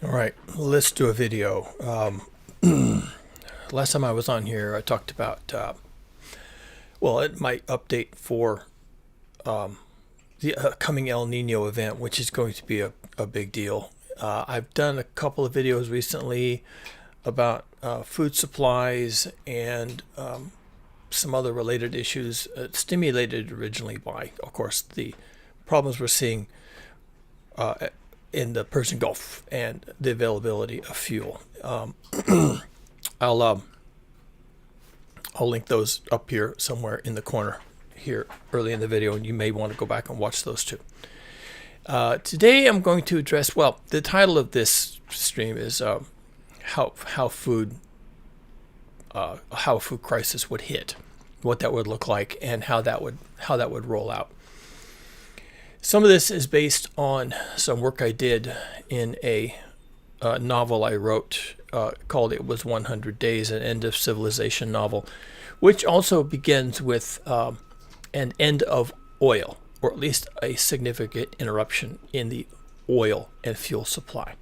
All right, let's do a video. Last time I was on here, I talked about, it might update for the coming El Nino event, which is going to be a big deal. I've done a couple of videos recently about food supplies and some other related issues, stimulated originally by, of course, the problems we're seeing in the Persian Gulf and the availability of fuel. I'll I'll link those up here somewhere in the corner here early in the video, and you may want to go back and watch those too. Today I'm going to address, the title of this stream is how food how a food crisis would hit, what that would look like, and how that would roll out. Some of this is based on some work I did in a novel I wrote called It Was 100 Days, an End of Civilization novel, which also begins with an end of oil, or at least a significant interruption in the oil and fuel supply,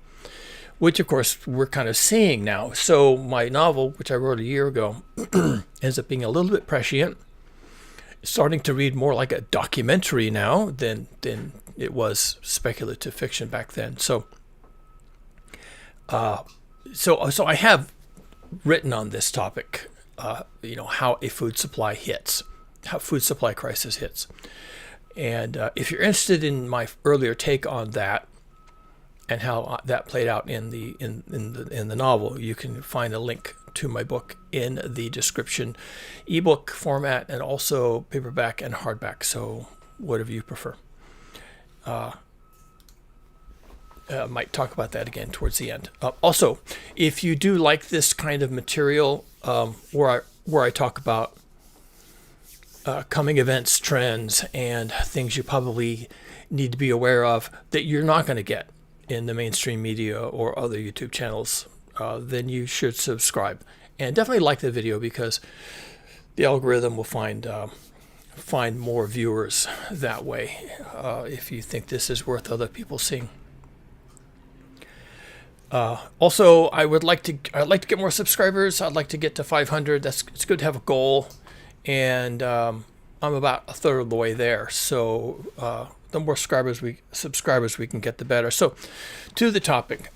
which of course we're kind of seeing now. So my novel, which I wrote a year ago, ends up being a little bit prescient, starting to read more like a documentary now than it was speculative fiction back then. So I have written on this topic, how a food supply hits, how food supply crisis hits. And if you're interested in my earlier take on that and how that played out in the novel, you can find a link to my book in the description, ebook format, and also paperback and hardback. So whatever you prefer. Might talk about that again towards the end. Also, if you do like this kind of material, where I talk about coming events, trends, and things you probably need to be aware of that you're not going to get in the mainstream media or other YouTube channels, then you should subscribe and definitely like the video, because the algorithm will find more viewers that way, if you think this is worth other people seeing. Also, I'd like to get more subscribers. I'd like to get to 500. It's good to have a goal, and I'm about a third of the way there. So the more subscribers we can get, the better. So, to the topic,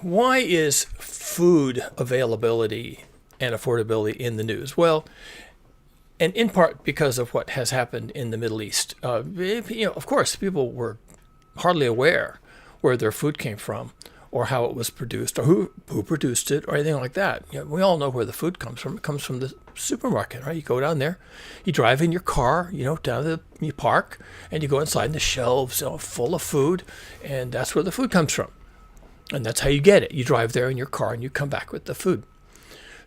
why is food availability and affordability in the news? Well, and in part because of what has happened in the Middle East. Of course, people were hardly aware where their food came from, or how it was produced, or who produced it, or anything like that. We all know where the food comes from. It comes from the supermarket, right? You go down there, you drive in your car, you park, and you go inside, and the shelves full of food, and that's where the food comes from. And that's how you get it. You drive there in your car, and you come back with the food.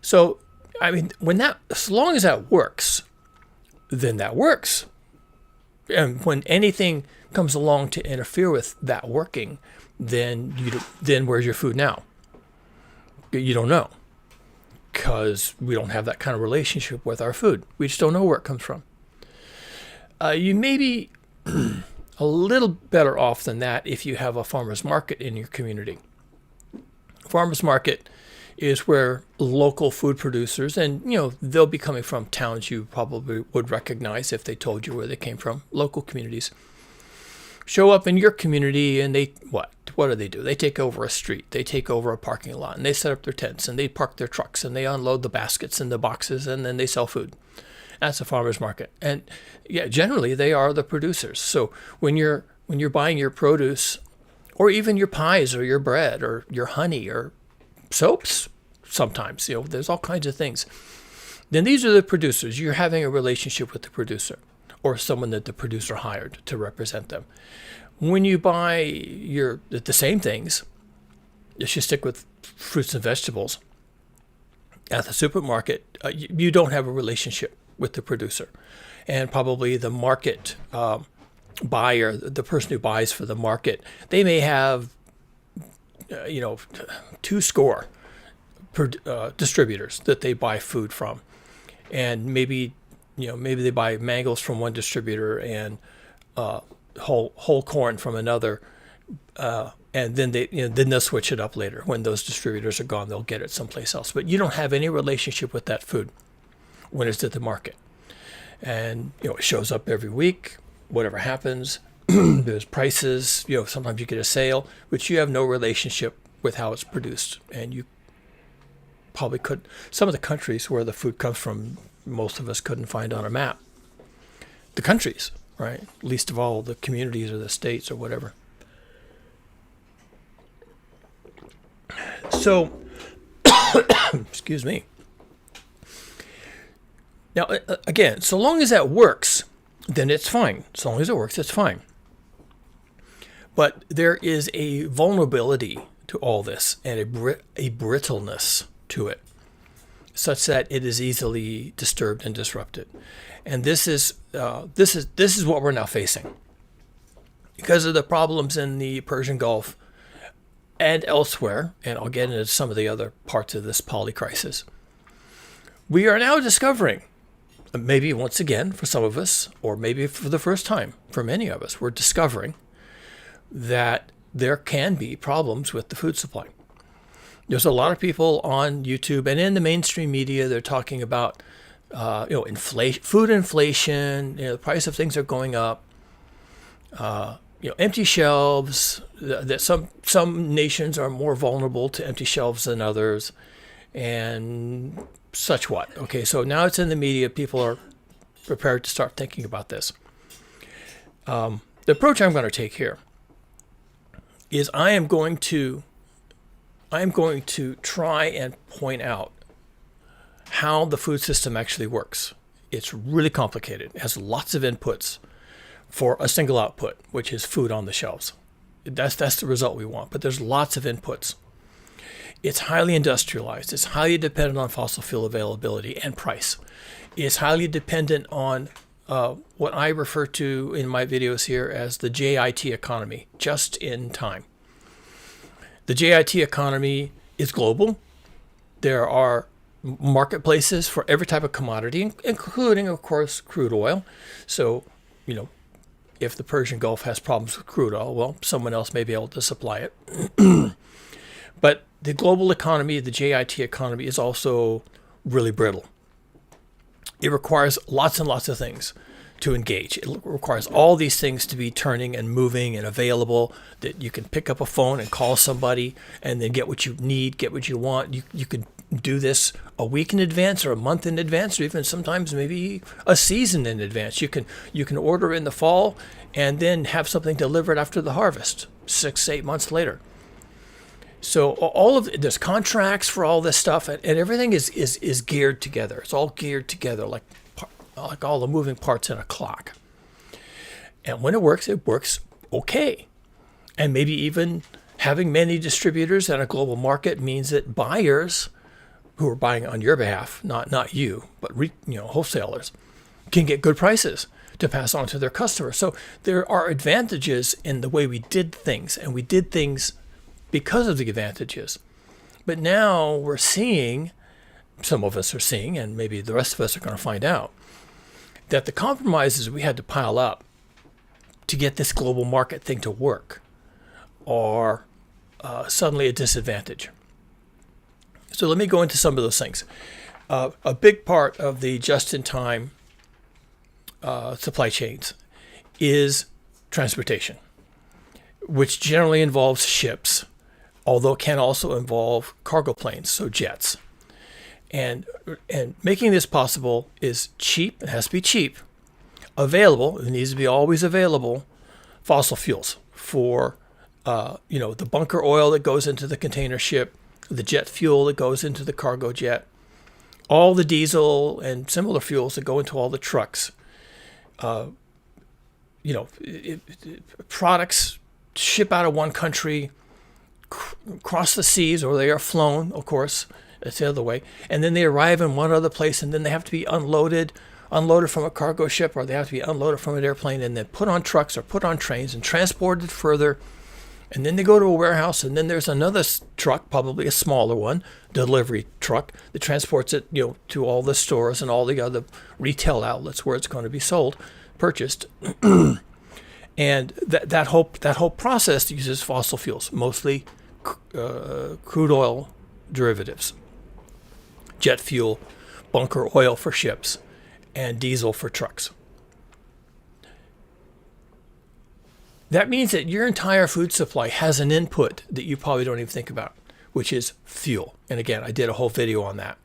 So, as long as that works, then that works. And when anything comes along to interfere with that working, then where's your food now? You don't know, because we don't have that kind of relationship with our food. We just don't know where it comes from. You may be a little better off than that if you have a farmer's market in your community. Farmer's market is where local food producers, and they'll be coming from towns you probably would recognize if they told you where they came from, local communities, show up in your community, and what do? They take over a street, they take over a parking lot, and they set up their tents, and they park their trucks, and they unload the baskets and the boxes, and then they sell food. That's a farmer's market. And generally they are the producers. So when you're buying your produce, or even your pies, or your bread, or your honey, or soaps, sometimes, there's all kinds of things, then these are the producers. You're having a relationship with the producer, or someone that the producer hired to represent them. When you buy the same things, if you stick with fruits and vegetables at the supermarket, you don't have a relationship with the producer. And probably the market buyer, the person who buys for the market, they may have 20 distributors that they buy food from, and maybe they buy mangoes from one distributor and whole corn from another, and then then they'll switch it up later. When those distributors are gone, they'll get it someplace else. But you don't have any relationship with that food when it's at the market. And it shows up every week. Whatever happens, there's prices. Sometimes you get a sale, but you have no relationship with how it's produced. And you probably could. Some of the countries where the food comes from, most of us couldn't find on a map. The countries, right? Least of all the communities or the states or whatever. So, excuse me. Now, again, so long as that works, then it's fine. So long as it works, it's fine. But there is a vulnerability to all this and a brittleness to it, such that it is easily disturbed and disrupted. And this is what we're now facing because of the problems in the Persian Gulf and elsewhere. And I'll get into some of the other parts of this poly crisis. We are now discovering, maybe once again for some of us, or maybe for the first time for many of us, we're discovering that there can be problems with the food supply. There's a lot of people on YouTube and in the mainstream media, they're talking about inflation, food inflation, the price of things are going up, empty shelves, that some nations are more vulnerable to empty shelves than others, and such what. Okay, so now it's in the media, people are prepared to start thinking about this. The approach I'm going to take here is I am going to try and point out how the food system actually works. It's really complicated. It has lots of inputs for a single output, which is food on the shelves. That's the result we want, but there's lots of inputs. It's highly industrialized. It's highly dependent on fossil fuel availability and price. It's highly dependent on what I refer to in my videos here as the JIT economy, just in time. The JIT economy is global. There are marketplaces for every type of commodity, including, of course, crude oil. So, if the Persian Gulf has problems with crude oil, well, someone else may be able to supply it. But the global economy, the JIT economy, is also really brittle. It requires lots and lots of things to engage. It requires all these things to be turning and moving and available, that you can pick up a phone and call somebody and then get what you need, get what you want. You can do this a week in advance or a month in advance, or even sometimes maybe a season in advance. You can order in the fall and then have something delivered after the harvest, 6-8 months later. So there's contracts for all this stuff, and everything is geared together. It's all geared together like all the moving parts in a clock. And when it works okay. And maybe even having many distributors and a global market means that buyers who are buying on your behalf, not you, but wholesalers, can get good prices to pass on to their customers. So there are advantages in the way we did things, and we did things because of the advantages. But now we're seeing, some of us are seeing, and maybe the rest of us are going to find out, that the compromises we had to pile up to get this global market thing to work are suddenly a disadvantage. So let me go into some of those things. A big part of the just-in-time supply chains is transportation, which generally involves ships, although it can also involve cargo planes, so jets. And making this possible is cheap. It has to be cheap, available. It needs to be always available. Fossil fuels for the bunker oil that goes into the container ship, the jet fuel that goes into the cargo jet, all the diesel and similar fuels that go into all the trucks. Products ship out of one country, cross the seas, or they are flown, of course. That's the other way. And then they arrive in one other place, and then they have to be unloaded from a cargo ship, or they have to be unloaded from an airplane and then put on trucks or put on trains and transported further. And then they go to a warehouse, and then there's another truck, probably a smaller one, delivery truck, that transports it, to all the stores and all the other retail outlets where it's going to be sold, purchased. And that whole process uses fossil fuels, mostly crude oil derivatives, jet fuel, bunker oil for ships, and diesel for trucks. That means that your entire food supply has an input that you probably don't even think about, which is fuel. And again, I did a whole video on that.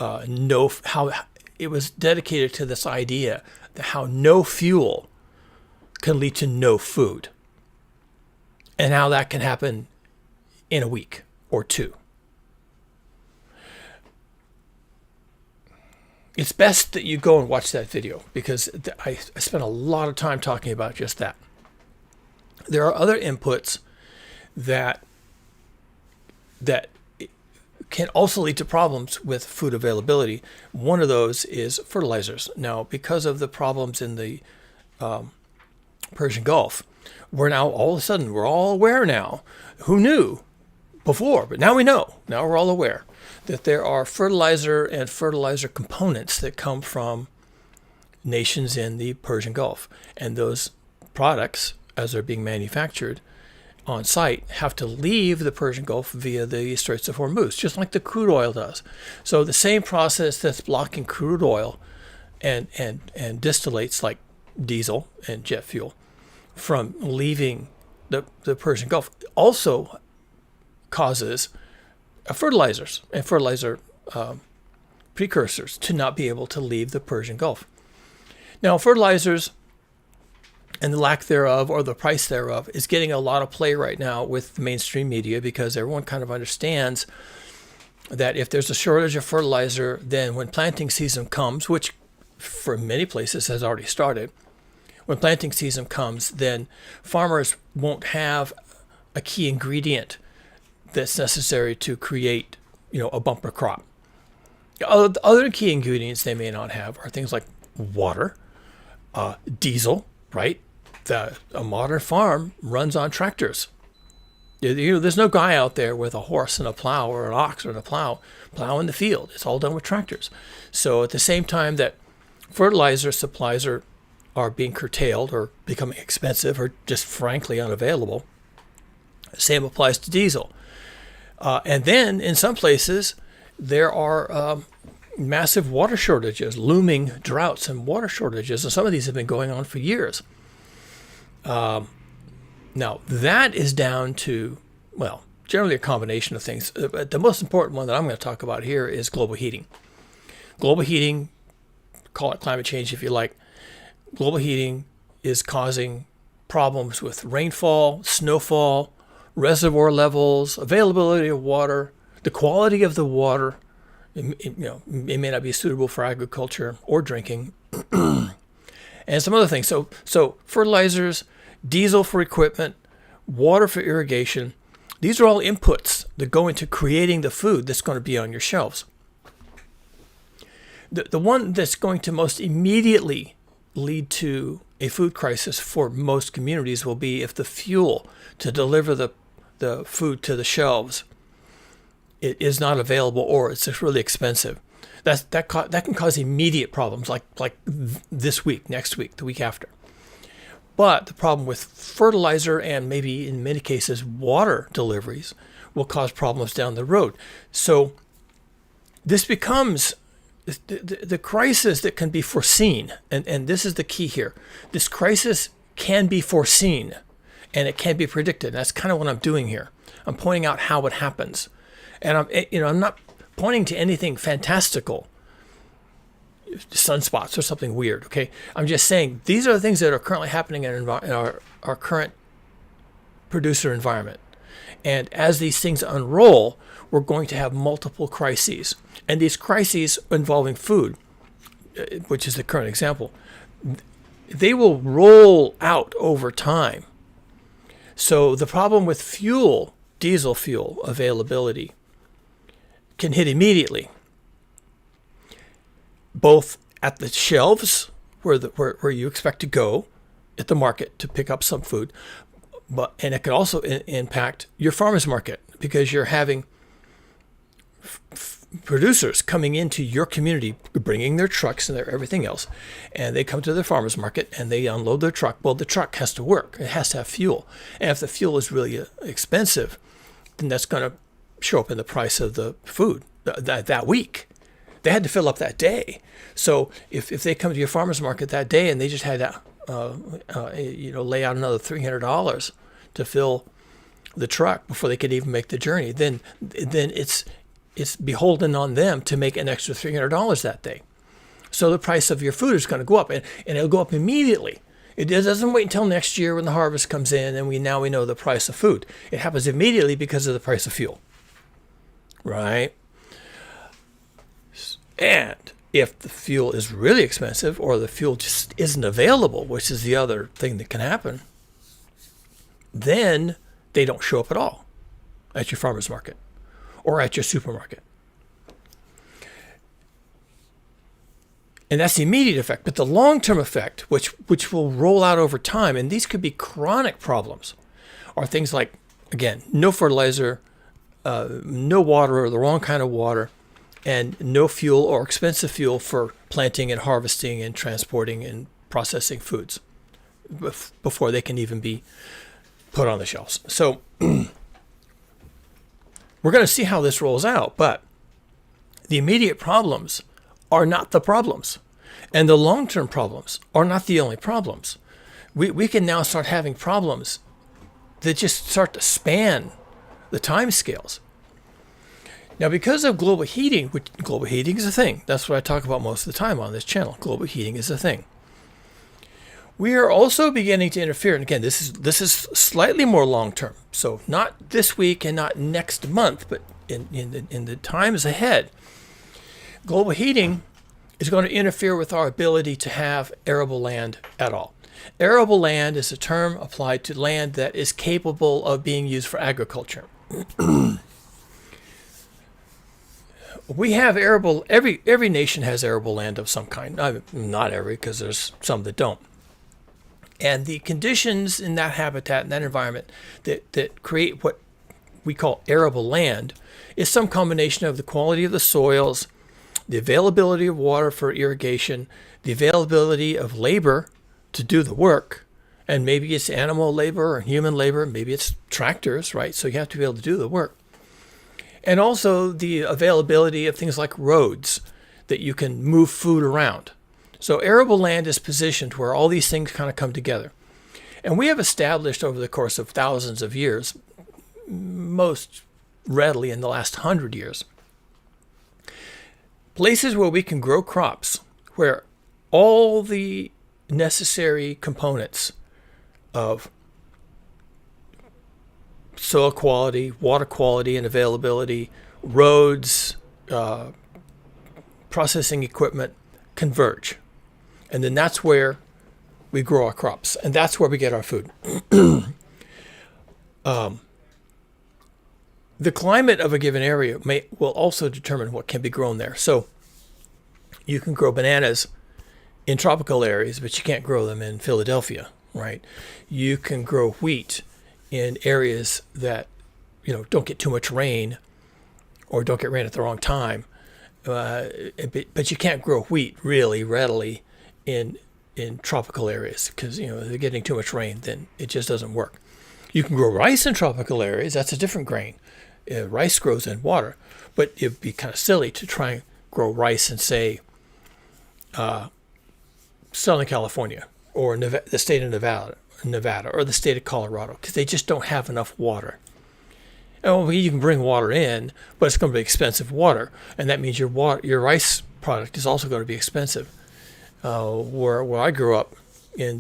How it was dedicated to this idea that how no fuel can lead to no food, and how that can happen in a week or two. It's best that you go and watch that video, because I spent a lot of time talking about just that. There are other inputs that can also lead to problems with food availability. One of those is fertilizers. Now, because of the problems in the Persian Gulf, we're now all of a sudden, we're all aware now. Who knew before? But now we know. Now we're all aware that there are fertilizer and fertilizer components that come from nations in the Persian Gulf. And those products, as they're being manufactured on site, have to leave the Persian Gulf via the Straits of Hormuz, just like the crude oil does. So the same process that's blocking crude oil and distillates like diesel and jet fuel from leaving the Persian Gulf also causes fertilizers and fertilizer precursors to not be able to leave the Persian Gulf. Now, fertilizers and the lack thereof, or the price thereof, is getting a lot of play right now with the mainstream media, because everyone kind of understands that if there's a shortage of fertilizer, then when planting season comes, which for many places has already started, when planting season comes, then farmers won't have a key ingredient that's necessary to create, a bumper crop. Other key ingredients they may not have are things like water, diesel, right? A modern farm runs on tractors. There's no guy out there with a horse and a plow, or an ox and a plow in the field. It's all done with tractors. So at the same time that fertilizer supplies are being curtailed or becoming expensive or just frankly unavailable, same applies to diesel. And then in some places there are massive water shortages, looming droughts and water shortages, and some of these have been going on for years. Now, that is down to, generally a combination of things. But the most important one that I'm going to talk about here is global heating. Global heating, call it climate change if you like. Global heating is causing problems with rainfall, snowfall, reservoir levels, availability of water, the quality of the water. It may not be suitable for agriculture or drinking, and some other things. So fertilizers, diesel for equipment, water for irrigation, these are all inputs that go into creating the food that's going to be on your shelves. The one that's going to most immediately lead to a food crisis for most communities will be if the fuel to deliver the food to the shelves it is not available, or it's just really expensive. That can cause immediate problems, like this week, next week, the week after. But the problem with fertilizer, and maybe in many cases water deliveries, will cause problems down the road. So this becomes the crisis that can be foreseen, and this is the key here. This crisis can be foreseen, and it can be predicted. That's kind of what I'm doing here. I'm pointing out how it happens, and I'm not pointing to anything fantastical, sunspots or something weird. Okay, I'm just saying these are the things that are currently happening in our current producer environment, and as these things unroll, we're going to have multiple crises, and these crises involving food, which is the current example, they will roll out over time. So the problem with fuel, diesel fuel availability, can hit immediately, both at the shelves where you expect to go at the market to pick up some food, and it can also impact your farmer's market, because you're having producers coming into your community, bringing their trucks and their everything else, and they come to the farmer's market and they unload their truck. Well, the truck has to work. It has to have fuel. And if the fuel is really expensive, then that's going to show up in the price of the food that week. They had to fill up that day. So if they come to your farmer's market that day and they just had to lay out another $300 to fill the truck before they could even make the journey, then it's beholden on them to make an extra $300 that day. So the price of your food is going to go up, and it'll go up immediately. It doesn't wait until next year when the harvest comes in and we know the price of food. It happens immediately because of the price of fuel, right? And if the fuel is really expensive or the fuel just isn't available, which is the other thing that can happen, then they don't show up at all at your farmer's market or at your supermarket. And that's the immediate effect. But the long-term effect, which will roll out over time, and these could be chronic problems, are things like, again, no fertilizer, no water or the wrong kind of water, and no fuel or expensive fuel for planting and harvesting and transporting and processing foods before they can even be put on the shelves. So we're going to see how this rolls out, but the immediate problems are not the problems, and the long-term problems are not the only problems. We can now start having problems that just start to span the time scales. Now, because of global heating, which global heating is a thing. That's what I talk about most of the time on this channel. Global heating is a thing. We are also beginning to interfere, and again, this is slightly more long-term. So not this week and not next month, but in the times ahead. Global heating is going to interfere with our ability to have arable land at all. Arable land is a term applied to land that is capable of being used for agriculture. We have arable, every nation has arable land of some kind. Not every, because there's some that don't. And the conditions in that habitat, in that environment, that create what we call arable land is some combination of the quality of the soils, the availability of water for irrigation, the availability of labor to do the work, and maybe it's animal labor or human labor, maybe it's tractors, right? So you have to be able to do the work. And also the availability of things like roads that you can move food around. So arable land is positioned where all these things kind of come together. And we have established over the course of thousands of years, most readily in the last 100 years, places where we can grow crops, where all the necessary components of soil quality, water quality and availability, roads, processing equipment converge. And then that's where we grow our crops, and that's where we get our food. The climate of a given area will also determine what can be grown there. So you can grow bananas in tropical areas, but you can't grow them in Philadelphia, right? You can grow wheat in areas that, don't get too much rain or don't get rain at the wrong time. But you can't grow wheat really readily in tropical areas because, they're getting too much rain, then it just doesn't work. You can grow rice in tropical areas. That's a different grain. Rice grows in water, but it'd be kind of silly to try and grow rice in, say, Southern California or the state of Nevada or the state of Colorado, because they just don't have enough water. And you can bring water in, but it's going to be expensive water, and that means your rice product is also going to be expensive. Where I grew up in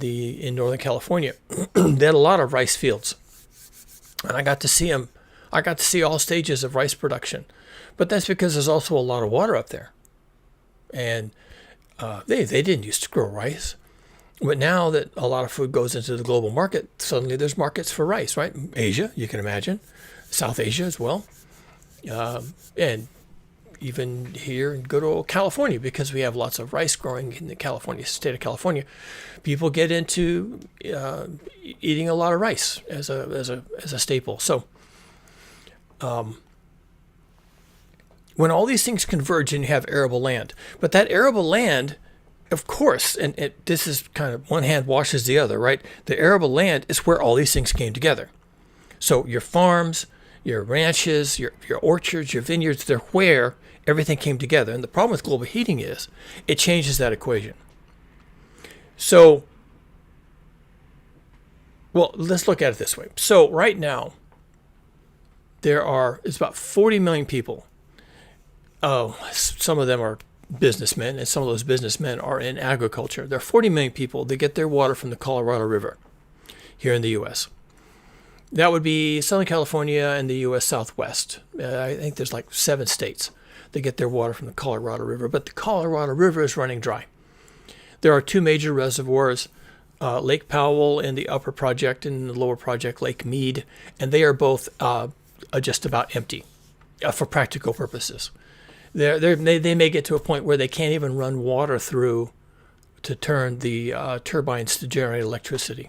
Northern California, they had a lot of rice fields, and I got to see them. I got to see all stages of rice production, but that's because there's also a lot of water up there, and they didn't used to grow rice. But now that a lot of food goes into the global market, suddenly there's markets for rice, right? Asia, you can imagine, South Asia as well, and even here in good old California, because we have lots of rice growing in the state of California. People get into eating a lot of rice as a staple. So When all these things converge and you have arable land. But that arable land, of course, and this is kind of one hand washes the other, right? The arable land is where all these things came together. So your farms, your ranches, your orchards, your vineyards, they're where everything came together. And the problem with global heating is it changes that equation. So, well, let's look at it this way. So right now, it's about 40 million people. Oh, some of them are businessmen, and some of those businessmen are in agriculture. There are 40 million people that get their water from the Colorado River here in the U.S. That would be Southern California and the U.S. Southwest. I think there's like 7 states that get their water from the Colorado River, but the Colorado River is running dry. There are 2 major reservoirs, Lake Powell in the upper project and the lower project, Lake Mead, and they are both just about empty for practical purposes. They may get to a point where they can't even run water through to turn the turbines to generate electricity.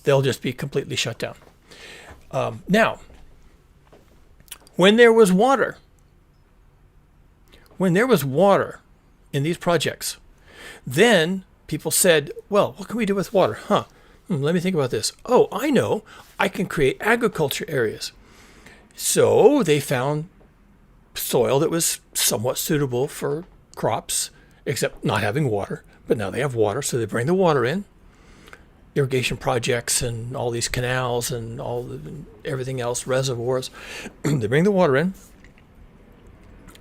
They'll just be completely shut down. Now, when there was water in these projects, then people said, well, what can we do with water? Let me think about this. Oh, I know. I can create agriculture areas. So they found soil that was somewhat suitable for crops, except not having water. But now they have water, so they bring the water in. Irrigation projects and all these canals and everything else, reservoirs. They bring the water in.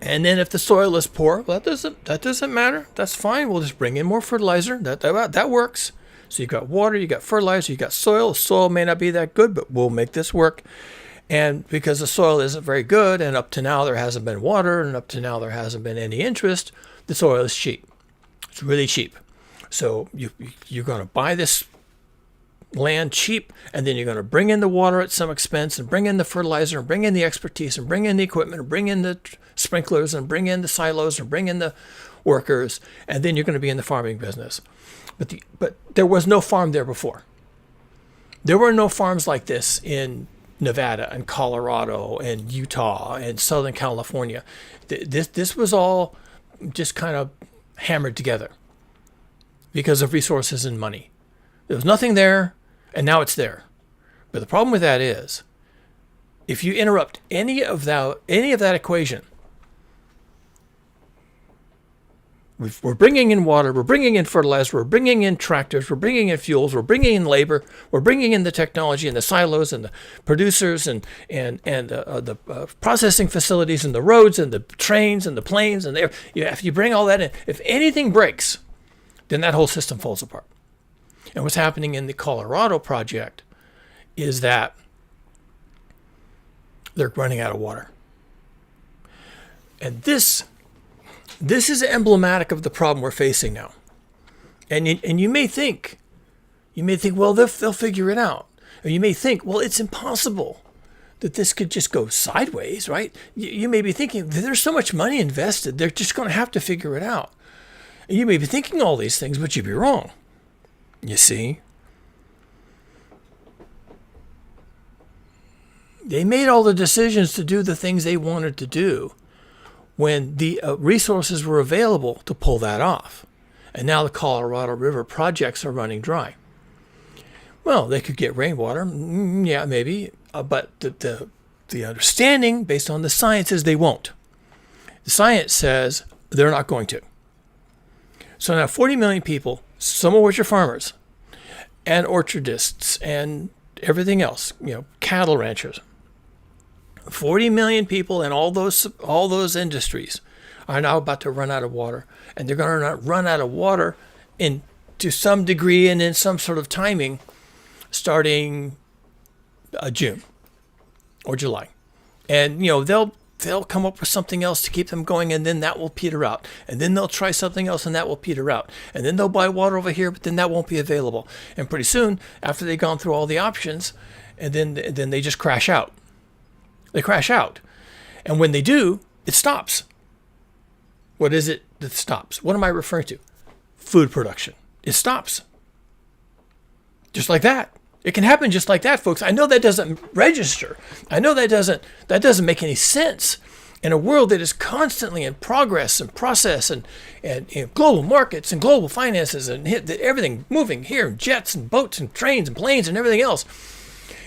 And then if the soil is poor, well, that doesn't matter. That's fine. We'll just bring in more fertilizer. That works. So you've got water, you got fertilizer, you got soil. The soil may not be that good, but we'll make this work. And because the soil isn't very good, and up to now there hasn't been water, and up to now there hasn't been any interest, the soil is cheap. It's really cheap. So you're going to buy this land cheap, and then you're going to bring in the water at some expense, and bring in the fertilizer, and bring in the expertise, and bring in the equipment, and bring in the sprinklers, and bring in the silos, and bring in the workers, and then you're going to be in the farming business. But there was no farm there before. There were no farms like this in Nevada and Colorado and Utah and Southern California. This was all just kind of hammered together because of resources and money. There was nothing there, and now it's there. But the problem with that is, if you interrupt any of that equation, we're bringing in water, we're bringing in fertilizer, we're bringing in tractors, we're bringing in fuels, we're bringing in labor, we're bringing in the technology and the silos and the producers and the processing facilities and the roads and the trains and the planes and if you bring all that in, if anything breaks, then that whole system falls apart. And what's happening in the Colorado project is that they're running out of water. And this is emblematic of the problem we're facing now. And you may think, well, they'll figure it out. Or you may think, well, it's impossible that this could just go sideways, right? You may be thinking, there's so much money invested, they're just going to have to figure it out. And you may be thinking all these things, but you'd be wrong. You see? They made all the decisions to do the things they wanted to do when the resources were available to pull that off. And now the Colorado River projects are running dry. Well, they could get rainwater, yeah, maybe, but the understanding based on the science is they won't. The science says they're not going to. So now 40 million people, some of which are farmers and orchardists and everything else, cattle ranchers. 40 million people and all those industries are now about to run out of water, and they're going to run out of water to some degree and in some sort of timing starting June or July. And they'll come up with something else to keep them going, and then that will peter out. And then they'll try something else, and that will peter out. And then they'll buy water over here, but then that won't be available. And pretty soon, after they've gone through all the options, and then they just crash out. They crash out. And when they do, it stops. What is it that stops? What am I referring to? Food production. It stops. Just like that. It can happen just like that, folks. I know that doesn't register. I know that doesn't make any sense in a world that is constantly in progress and process and global markets and global finances and everything moving here, jets and boats and trains and planes and everything else.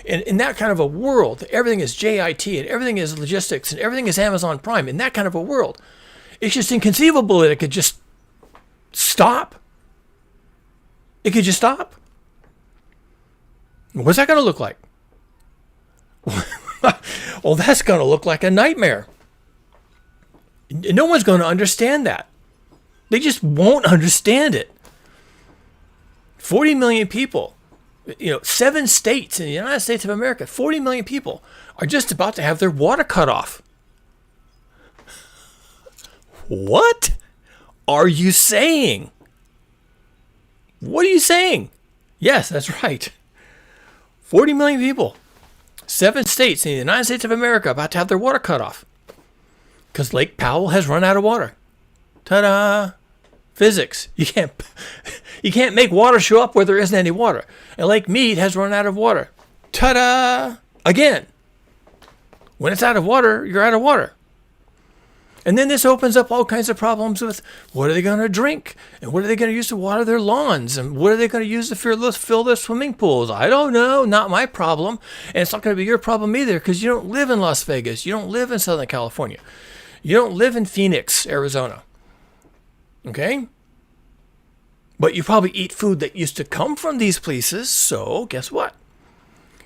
In that kind of a world, everything is JIT and everything is logistics and everything is Amazon Prime. In that kind of a world, it's just inconceivable that it could just stop. It could just stop. What's that going to look like? Well, that's going to look like a nightmare. No one's going to understand that. They just won't understand it. 40 million people, 7 states in the United States of America, 40 million people are just about to have their water cut off. What are you saying? What are you saying? Yes, that's right. 40 million people, 7 states in the United States of America about to have their water cut off because Lake Powell has run out of water. Ta-da! Physics. You can't make water show up where there isn't any water. And Lake Mead has run out of water. Ta-da! Again. When it's out of water, you're out of water. And then this opens up all kinds of problems with what are they going to drink? And what are they going to use to water their lawns? And what are they going to use to fill their swimming pools? I don't know. Not my problem. And it's not going to be your problem either because you don't live in Las Vegas. You don't live in Southern California. You don't live in Phoenix, Arizona. Okay? But you probably eat food that used to come from these places. So guess what?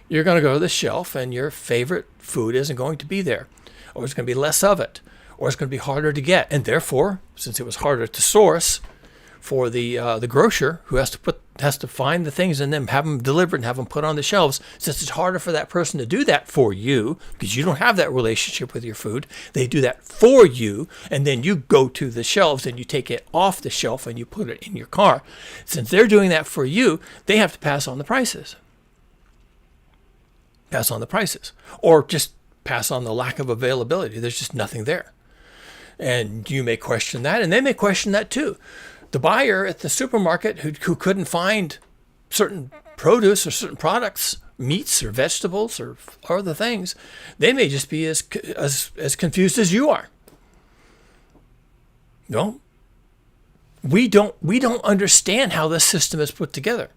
You're going to go to the shelf and your favorite food isn't going to be there. Or there's going to be less of it. Or it's going to be harder to get. And therefore, since it was harder to source for the grocer who has to find the things and then have them delivered and have them put on the shelves, since it's harder for that person to do that for you because you don't have that relationship with your food, they do that for you, and then you go to the shelves and you take it off the shelf and you put it in your car. Since they're doing that for you, they have to pass on the prices. Pass on the prices. Or just pass on the lack of availability. There's just nothing there. And you may question that, and they may question that too. The buyer at the supermarket who couldn't find certain produce or certain products, meats or vegetables or other things, they may just be as confused as you are. No, we don't understand how this system is put together.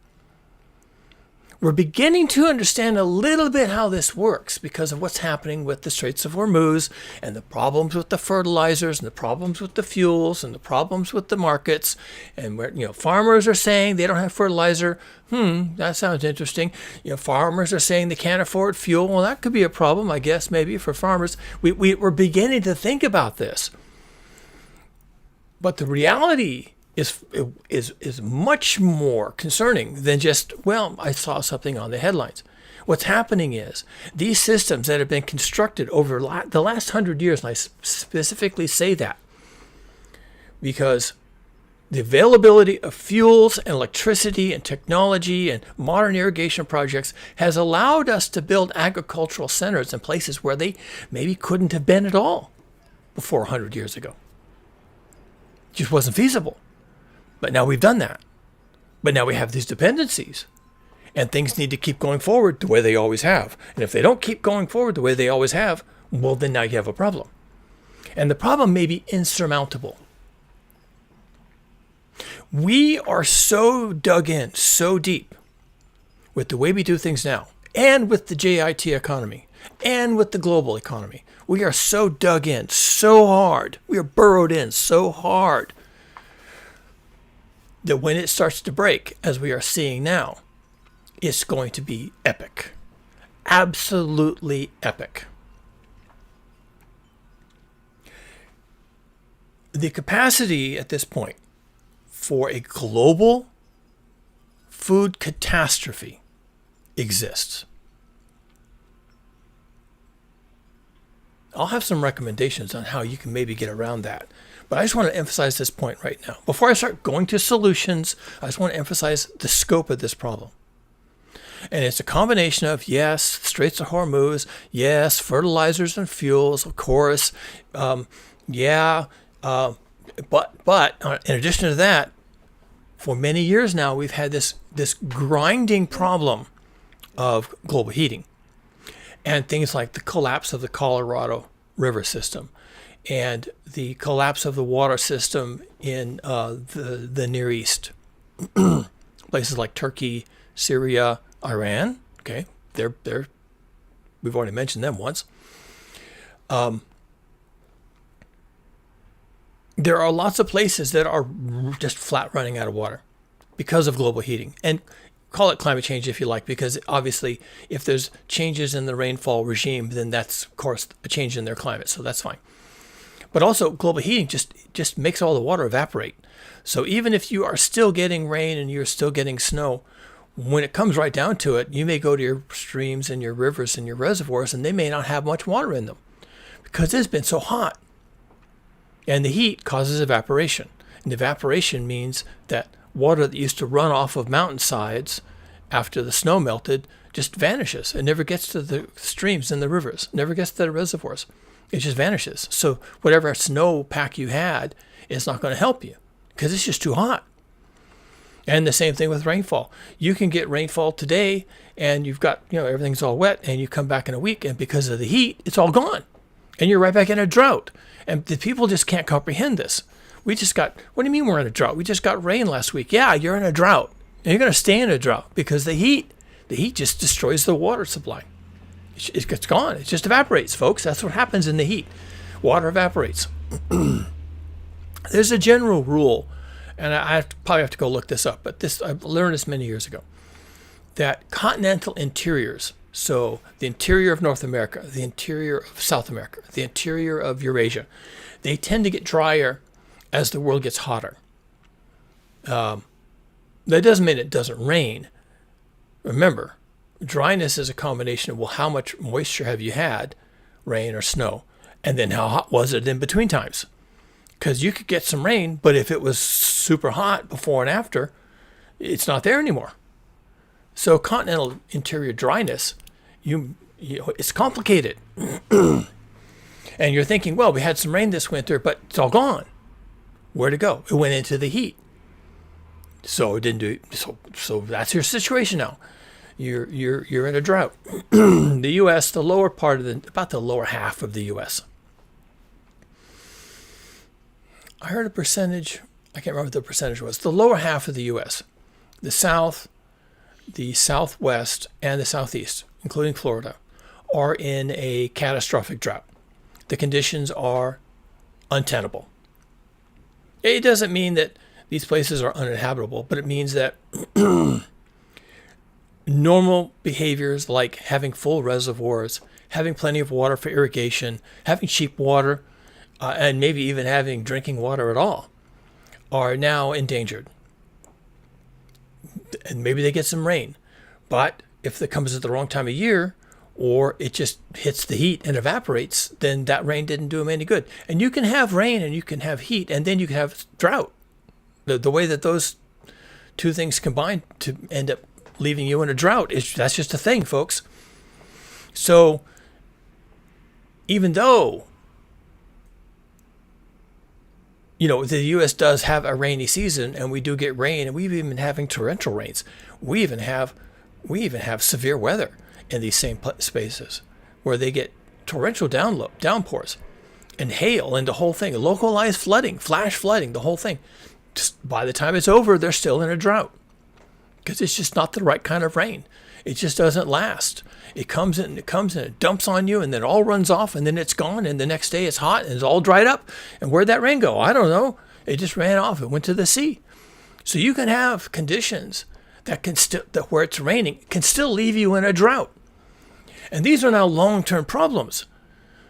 We're beginning to understand a little bit how this works because of what's happening with the Straits of Hormuz and the problems with the fertilizers and the problems with the fuels and the problems with the markets. And where farmers are saying they don't have fertilizer. That sounds interesting. Farmers are saying they can't afford fuel. Well, that could be a problem, I guess, maybe for farmers. We're beginning to think about this. But the reality is much more concerning than just, well, I saw something on the headlines. What's happening is these systems that have been constructed over the last 100 years, and I specifically say that because the availability of fuels and electricity and technology and modern irrigation projects has allowed us to build agricultural centers in places where they maybe couldn't have been at all before 100 years ago. It just wasn't feasible. But now we've done that. But now we have these dependencies. And things need to keep going forward the way they always have. And if they don't keep going forward the way they always have, well, then now you have a problem. And the problem may be insurmountable. We are so dug in, so deep with the way we do things now, and with the JIT economy, and with the global economy. We are so dug in, so hard. We are burrowed in so hard that when it starts to break, as we are seeing now, it's going to be epic. Absolutely epic. The capacity at this point for a global food catastrophe exists. I'll have some recommendations on how you can maybe get around that. But I just want to emphasize this point right now. Before I start going to solutions, I just want to emphasize the scope of this problem. And it's a combination of, yes, Straits of Hormuz, yes, fertilizers and fuels, of course, but in addition to that, for many years now, we've had this grinding problem of global heating and things like the collapse of the Colorado River system and the collapse of the water system in the Near East. Places like Turkey, Syria, Iran. Okay, they're we've already mentioned them once. There are lots of places that are just flat running out of water because of global heating. And call it climate change if you like, because obviously if there's changes in the rainfall regime, then that's, of course, a change in their climate. So that's fine. But also global heating just makes all the water evaporate. So even if you are still getting rain and you're still getting snow, when it comes right down to it, you may go to your streams and your rivers and your reservoirs and they may not have much water in them because it's been so hot. And the heat causes evaporation. And evaporation means that water that used to run off of mountainsides after the snow melted just vanishes. It never gets to the streams and the rivers, never gets to the reservoirs. It just vanishes. So whatever snowpack you had is not going to help you because it's just too hot. And the same thing with rainfall. You can get rainfall today and you've got, everything's all wet, and you come back in a week and because of the heat, it's all gone. And you're right back in a drought. And the people just can't comprehend this. What do you mean we're in a drought? We just got rain last week. Yeah, you're in a drought. And you're going to stay in a drought because the heat just destroys the water supply. It's gone. It just evaporates, folks. That's what happens in the heat. Water evaporates. There's a general rule, and I probably have to go look this up, but I learned this many years ago, that continental interiors, so the interior of North America, the interior of South America, the interior of Eurasia, they tend to get drier as the world gets hotter. That doesn't mean it doesn't rain. Remember, dryness is a combination of, well, how much moisture have you had, rain or snow, and then how hot was it in between times? Because you could get some rain, but if it was super hot before and after, it's not there anymore. So continental interior dryness, it's complicated. And you're thinking, well, we had some rain this winter, but it's all gone. Where'd it go? It went into the heat. So it didn't do. So that's your situation now. You're in a drought. The U.S., the lower part of about the lower half of the U.S. I heard a percentage. I can't remember what the percentage was. The lower half of the U.S., the South, the Southwest, and the Southeast, including Florida, are in a catastrophic drought. The conditions are untenable. It doesn't mean that these places are uninhabitable, but it means that normal behaviors like having full reservoirs, having plenty of water for irrigation, having cheap water, and maybe even having drinking water at all, are now endangered. And maybe they get some rain. But if it comes at the wrong time of year, or it just hits the heat and evaporates, then that rain didn't do them any good. And you can have rain and you can have heat, and then you can have drought. The way that those two things combine to end up leaving you in a drought, that's just a thing, folks. So even though the U.S. does have a rainy season, and we do get rain, and we've even been having torrential rains. We even have severe weather in these same spaces where they get torrential downpours and hail and the whole thing, localized flooding, flash flooding, the whole thing. Just by the time it's over, they're still in a drought because it's just not the right kind of rain. It just doesn't last. It comes in, it dumps on you, and then it all runs off, and then it's gone, and the next day it's hot, and it's all dried up. And where'd that rain go? I don't know. It just ran off. It went to the sea. So you can have conditions that where it's raining can still leave you in a drought. And these are now long-term problems.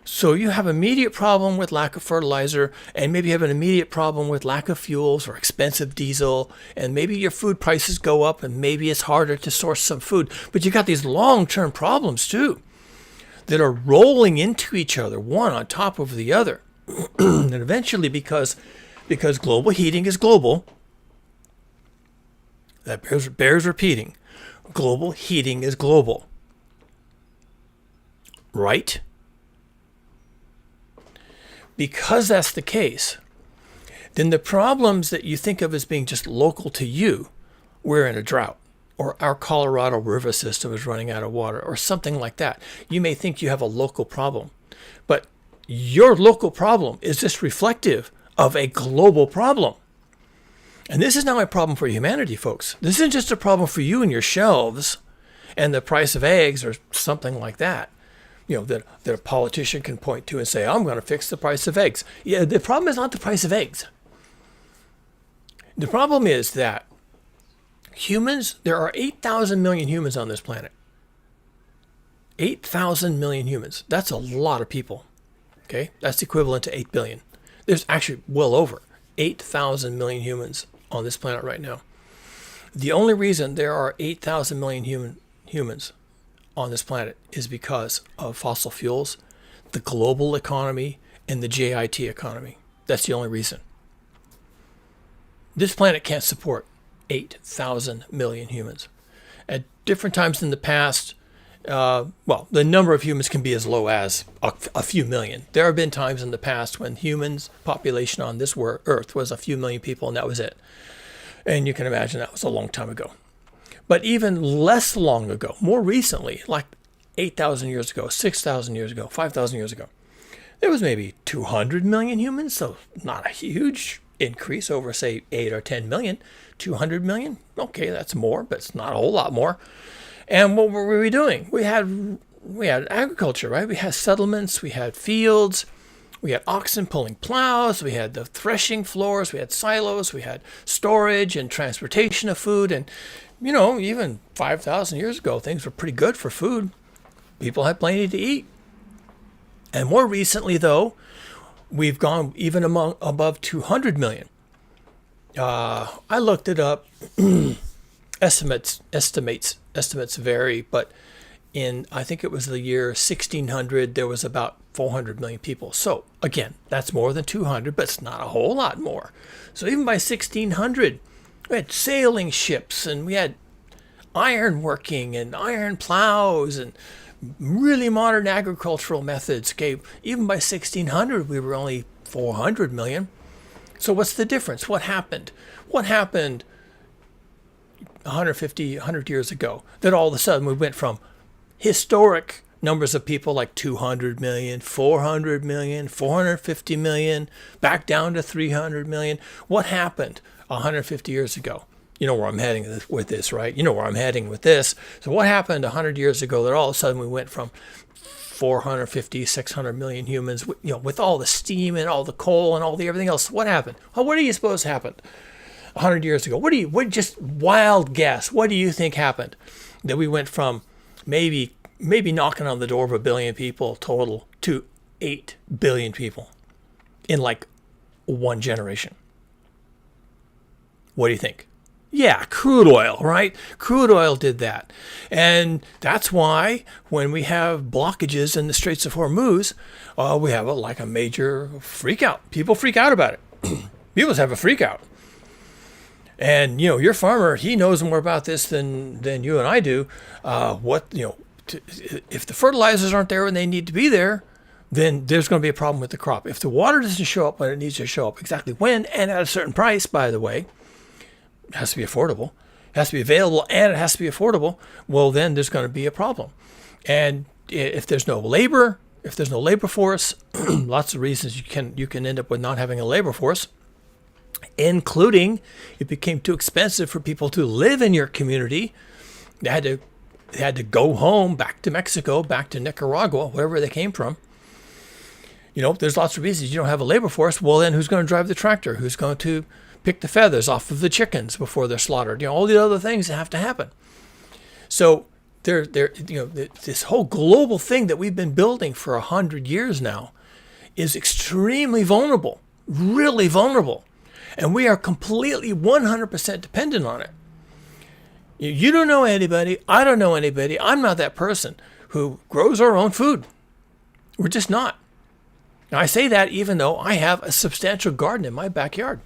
So you have an immediate problem with lack of fertilizer, and maybe you have an immediate problem with lack of fuels or expensive diesel, and maybe your food prices go up, and maybe it's harder to source some food. But you got these long-term problems too that are rolling into each other, one on top of the other. And eventually, because global heating is global, that bears repeating, global heating is global. Right? Because that's the case, then the problems that you think of as being just local to you, we're in a drought, or our Colorado River system is running out of water, or something like that. You may think you have a local problem, but your local problem is just reflective of a global problem. And this is not a problem for humanity, folks. This isn't just a problem for you and your shelves and the price of eggs or something like that. That a politician can point to and say, I'm going to fix the price of eggs. Yeah, the problem is not the price of eggs. The problem is that humans, there are 8,000 million humans on this planet. 8,000 million humans. That's a lot of people. Okay? That's equivalent to 8 billion. There's actually well over 8,000 million humans on this planet right now. The only reason there are 8,000 million humans on this planet is because of fossil fuels, the global economy, and the JIT economy. That's the only reason. This planet can't support 8,000 million humans. At different times in the past, the number of humans can be as low as a few million. There have been times in the past when humans' population on this earth was a few million people, and that was it. And you can imagine that was a long time ago. But even less long ago, more recently, like 8,000 years ago, 6,000 years ago, 5,000 years ago, there was maybe 200 million humans, so not a huge increase over, say, 8 or 10 million. 200 million, okay, that's more, but it's not a whole lot more. And what were we doing? We had agriculture, right? We had settlements, we had fields, we had oxen pulling plows, we had the threshing floors, we had silos, we had storage and transportation of food. And, even 5,000 years ago, things were pretty good for food. People had plenty to eat. And more recently, though, we've gone even above 200 million. I looked it up. Estimates vary, but I think it was the year 1600, there was about 400 million people. So again, that's more than 200, but it's not a whole lot more. So even by 1600, we had sailing ships, and we had iron working and iron plows and really modern agricultural methods. Okay, even by 1600, we were only 400 million. So what's the difference? What happened? What happened 100 years ago that all of a sudden we went from historic numbers of people like 200 million, 400 million, 450 million, back down to 300 million? What happened 150 years ago? You know where I'm heading with this, right? You know where I'm heading with this. So what happened 100 years ago that all of a sudden we went from 450, 600 million humans, with all the steam and all the coal and all the everything else? What happened? Well, what do you suppose happened 100 years ago? What just wild guess? What do you think happened? That we went from maybe knocking on the door of a billion people total to 8 billion people in like one generation. What do you think? Yeah, crude oil, right? Crude oil did that. And that's why when we have blockages in the Straits of Hormuz, we have a major freak out. People freak out about it. People have a freak out. And, your farmer, he knows more about this than you and I do. If the fertilizers aren't there when they need to be there, then there's going to be a problem with the crop. If the water doesn't show up when it needs to show up, exactly when and at a certain price, by the way, it has to be affordable, it has to be available, and it has to be affordable, well, then there's going to be a problem. And if there's no labor force, lots of reasons you can end up with not having a labor force, including it became too expensive for people to live in your community. They had to go home, back to Mexico, back to Nicaragua, wherever they came from. There's lots of reasons you don't have a labor force. Well, then who's going to drive the tractor? Who's going to pick the feathers off of the chickens before they're slaughtered? All the other things that have to happen. So this whole global thing that we've been building for 100 years now is extremely vulnerable, really vulnerable. And we are completely 100% dependent on it. You don't know anybody. I don't know anybody. I'm not that person who grows our own food. We're just not. Now, I say that even though I have a substantial garden in my backyard.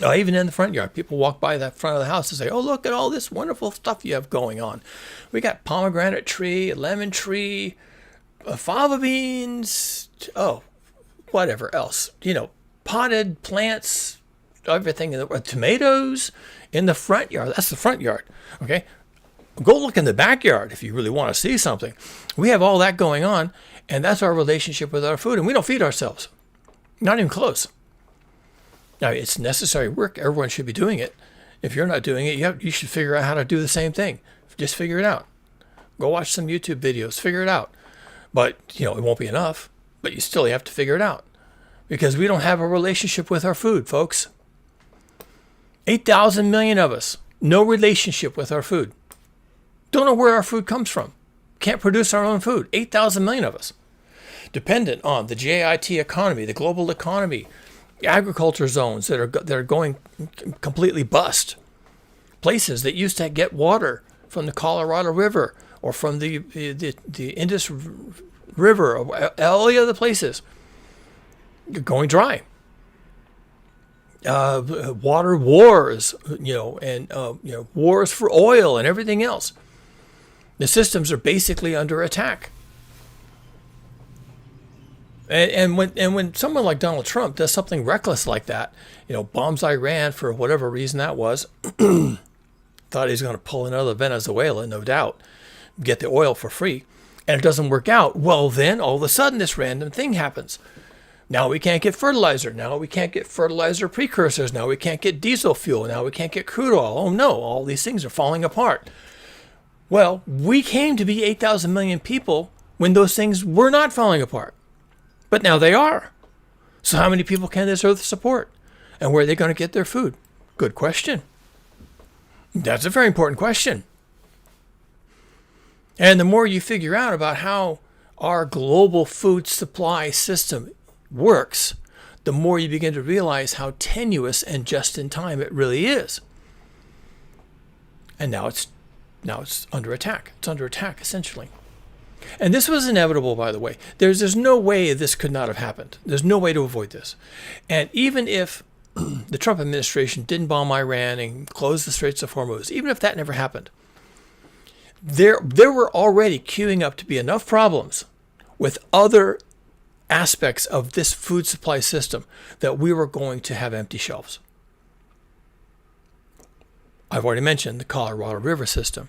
Even in the front yard. People walk by that front of the house and say, oh, look at all this wonderful stuff you have going on. We got pomegranate tree, lemon tree, fava beans, whatever else. Potted plants, everything, tomatoes in the front yard. That's the front yard, okay? Go look in the backyard if you really want to see something. We have all that going on, and that's our relationship with our food, and we don't feed ourselves. Not even close. Now, it's necessary work. Everyone should be doing it. If you're not doing it, you should figure out how to do the same thing. Just figure it out. Go watch some YouTube videos. Figure it out. But, it won't be enough. But you still have to figure it out. Because we don't have a relationship with our food, folks. 8,000 million of us. No relationship with our food. Don't know where our food comes from. Can't produce our own food. 8,000 million of us. Dependent on the JIT economy, the global economy, agriculture zones that are going completely bust. Places that used to get water from the Colorado River or from the Indus River or all the other places going dry. Water wars, and wars for oil and everything else. The systems are basically under attack. And when someone like Donald Trump does something reckless like that, bombs Iran for whatever reason that was, thought he was going to pull another Venezuela, no doubt, get the oil for free, and it doesn't work out. Well, then all of a sudden this random thing happens. Now we can't get fertilizer. Now we can't get fertilizer precursors. Now we can't get diesel fuel. Now we can't get crude oil. Oh no, all these things are falling apart. Well, we came to be 8,000 million people when those things were not falling apart. But now they are. So how many people can this earth support? And where are they going to get their food? Good question. That's a very important question. And the more you figure out about how our global food supply system works, the more you begin to realize how tenuous and just in time it really is. And now it's under attack. It's under attack, essentially. And this was inevitable, by the way. There's no way this could not have happened. There's no way to avoid this. And even if the Trump administration didn't bomb Iran and close the Straits of Hormuz, even if that never happened, there were already queuing up to be enough problems with other aspects of this food supply system that we were going to have empty shelves. I've already mentioned the Colorado River system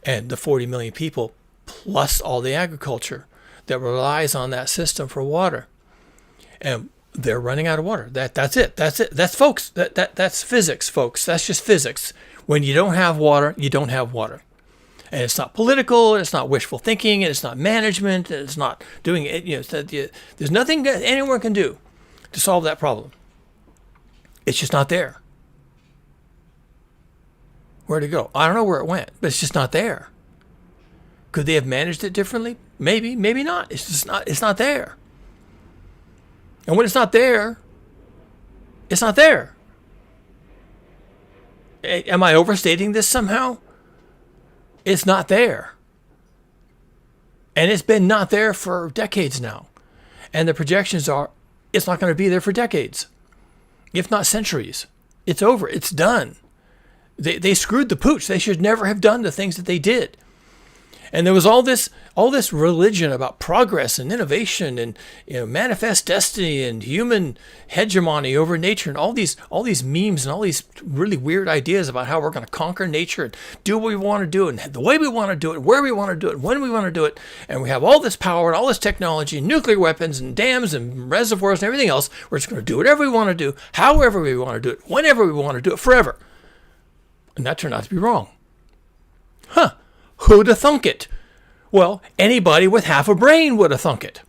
and the 40 million people plus all the agriculture that relies on that system for water. And they're running out of water. That's it. That's folks. That's physics, folks. That's just physics. When you don't have water, you don't have water. And it's not political, and it's not wishful thinking, and it's not management, and it's not doing it. There's nothing that anyone can do to solve that problem. It's just not there. Where'd it go? I don't know where it went, but it's just not there. Could they have managed it differently? Maybe, maybe not. It's just not. It's not there. And when it's not there, it's not there. Am I overstating this somehow? It's not there. And it's been not there for decades now. And the projections are it's not going to be there for decades, if not centuries. It's over. It's done. They screwed the pooch. They should never have done the things that they did. And there was all this religion about progress and innovation and manifest destiny and human hegemony over nature and all these memes and all these really weird ideas about how we're going to conquer nature and do what we want to do and the way we want to do it, where we want to do it, when we want to do it. And we have all this power and all this technology, nuclear weapons and dams and reservoirs and everything else. We're just going to do whatever we want to do, however we want to do it, whenever we want to do it, forever. And that turned out to be wrong. Huh. Who'd have thunk it? Well, anybody with half a brain would have thunk it.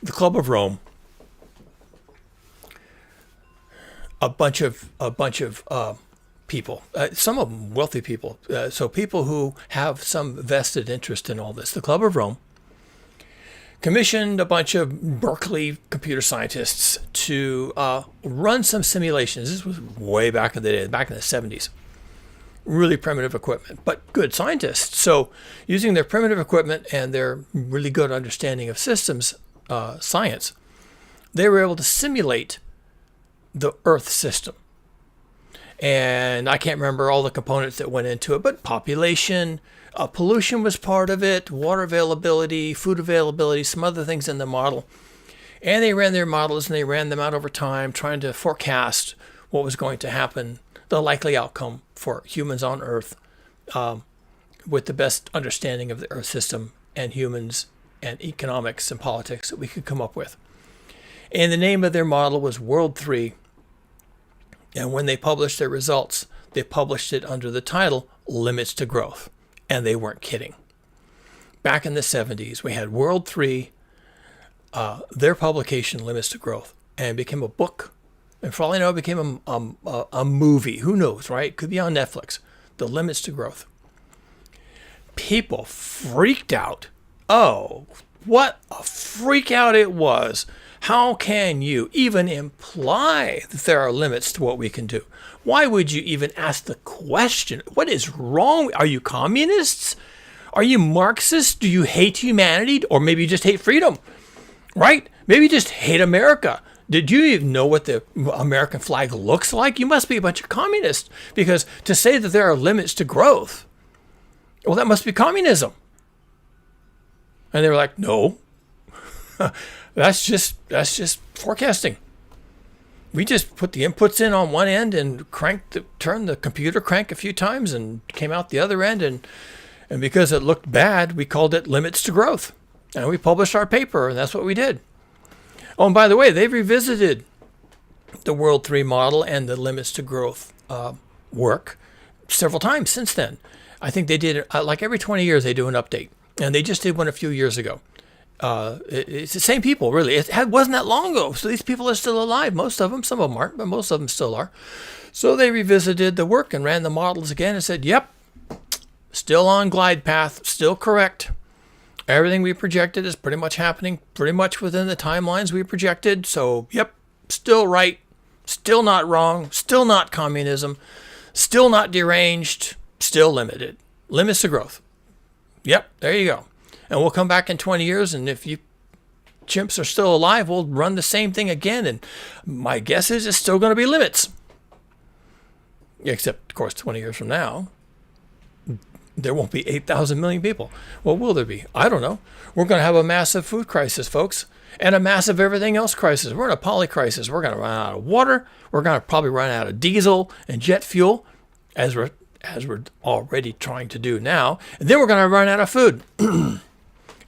The Club of Rome. A bunch of people, some of them wealthy people, so people who have some vested interest in all this. The Club of Rome commissioned a bunch of Berkeley computer scientists to run some simulations. This was way back in the day, back in the 70s. Really primitive equipment, but good scientists. So using their primitive equipment and their really good understanding of systems science, they were able to simulate the Earth system. And I can't remember all the components that went into it, but population, pollution was part of it, water availability, food availability, some other things in the model. And they ran their models and they ran them out over time, trying to forecast what was going to happen, the likely outcome for humans on Earth, with the best understanding of the Earth system and humans and economics and politics that we could come up with. And the name of their model was World 3. And when they published their results, they published it under the title Limits to Growth. And they weren't kidding. Back in the 70s, we had World 3, their publication Limits to Growth, and it became a book. And for all I know, it became a movie. Who knows, right? Could be on Netflix. The Limits to Growth. People freaked out. Oh, what a freak out it was. How can you even imply that there are limits to what we can do? Why would you even ask the question? What is wrong? Are you communists? Are you Marxists? Do you hate humanity? Or maybe you just hate freedom, right? Maybe you just hate America. Did you even know what the American flag looks like? You must be a bunch of communists, because to say that there are limits to growth, well, that must be communism. And they were like, no, that's just forecasting. We just put the inputs in on one end and turned the computer crank a few times and came out the other end. And because it looked bad, we called it Limits to Growth. And we published our paper, and that's what we did. Oh, and by the way, they've revisited the World 3 model and the Limits to Growth work several times since then. I think they did it like every 20 years they do an update. And they just did one a few years ago. It's the same people, really. It wasn't that long ago. So these people are still alive. Most of them, some of them aren't, but most of them still are. So they revisited the work and ran the models again and said, yep, still on glide path, still correct. Everything we projected is pretty much happening, pretty much within the timelines we projected. So, yep, still right, still not wrong, still not communism, still not deranged, still limited. Limits to growth. Yep, there you go. And we'll come back in 20 years, and if you chimps are still alive, we'll run the same thing again. And my guess is it's still going to be limits. Except, of course, 20 years from now, there won't be 8,000 million people. Well, will there be? I don't know. We're going to have a massive food crisis, folks, and a massive everything else crisis. We're in a poly crisis. We're going to run out of water. We're going to probably run out of diesel and jet fuel, as we're already trying to do now. And then we're going to run out of food.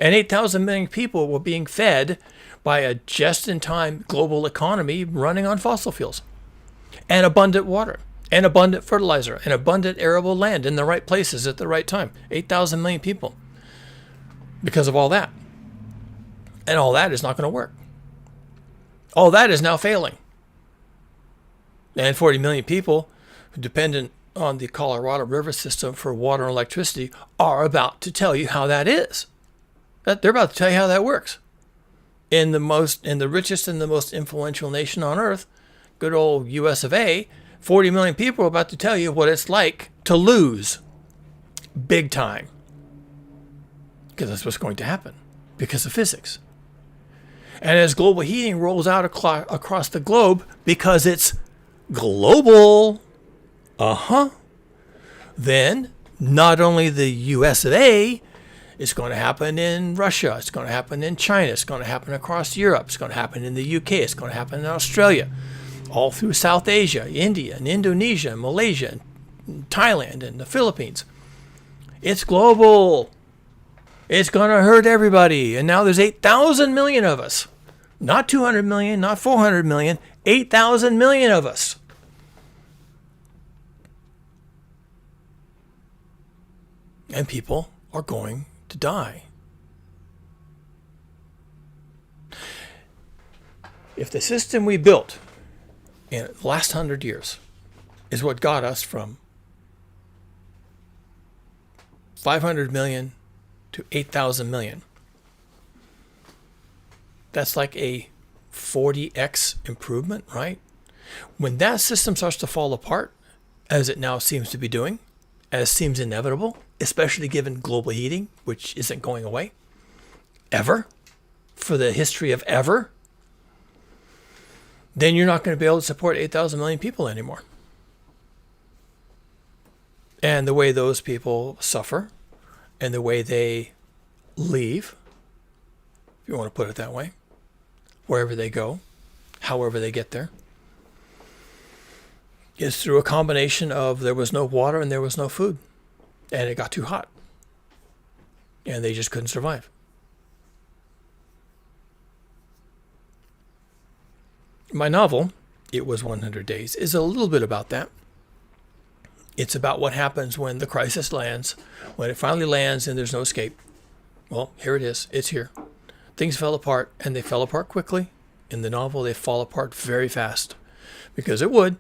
And 8,000 million people were being fed by a just-in-time global economy running on fossil fuels and abundant water and abundant fertilizer and abundant arable land in the right places at the right time. 8,000 million people because of all that. And all that is not going to work. All that is now failing. And 40 million people dependent on the Colorado River system for water and electricity are about to tell you how that is. They're about to tell you how that works. In the richest and the most influential nation on earth, good old US of A, 40 million people are about to tell you what it's like to lose big time. Because that's what's going to happen because of physics. And as global heating rolls out across the globe, because it's global, then not only the US of A, it's going to happen in Russia. It's going to happen in China. It's going to happen across Europe. It's going to happen in the UK. It's going to happen in Australia, all through South Asia, India, and Indonesia, and Malaysia, and Thailand, and the Philippines. It's global. It's going to hurt everybody. And now there's 8,000 million of us. Not 200 million, not 400 million, 8,000 million of us. And people are going to die. If the system we built in the last 100 years is what got us from 500 million to 8,000 million, that's like a 40x improvement, right? When that system starts to fall apart, as it now seems to be doing, as seems inevitable, especially given global heating, which isn't going away ever, for the history of ever, then you're not going to be able to support 8,000 million people anymore. And the way those people suffer and the way they leave, if you want to put it that way, wherever they go, however they get there, is through a combination of there was no water and there was no food, and it got too hot, and they just couldn't survive. My novel, It Was 100 Days, is a little bit about that. It's about what happens when the crisis lands, when it finally lands and there's no escape. Well, here it is. It's here. Things fell apart, and they fell apart quickly. In the novel, they fall apart very fast, because it would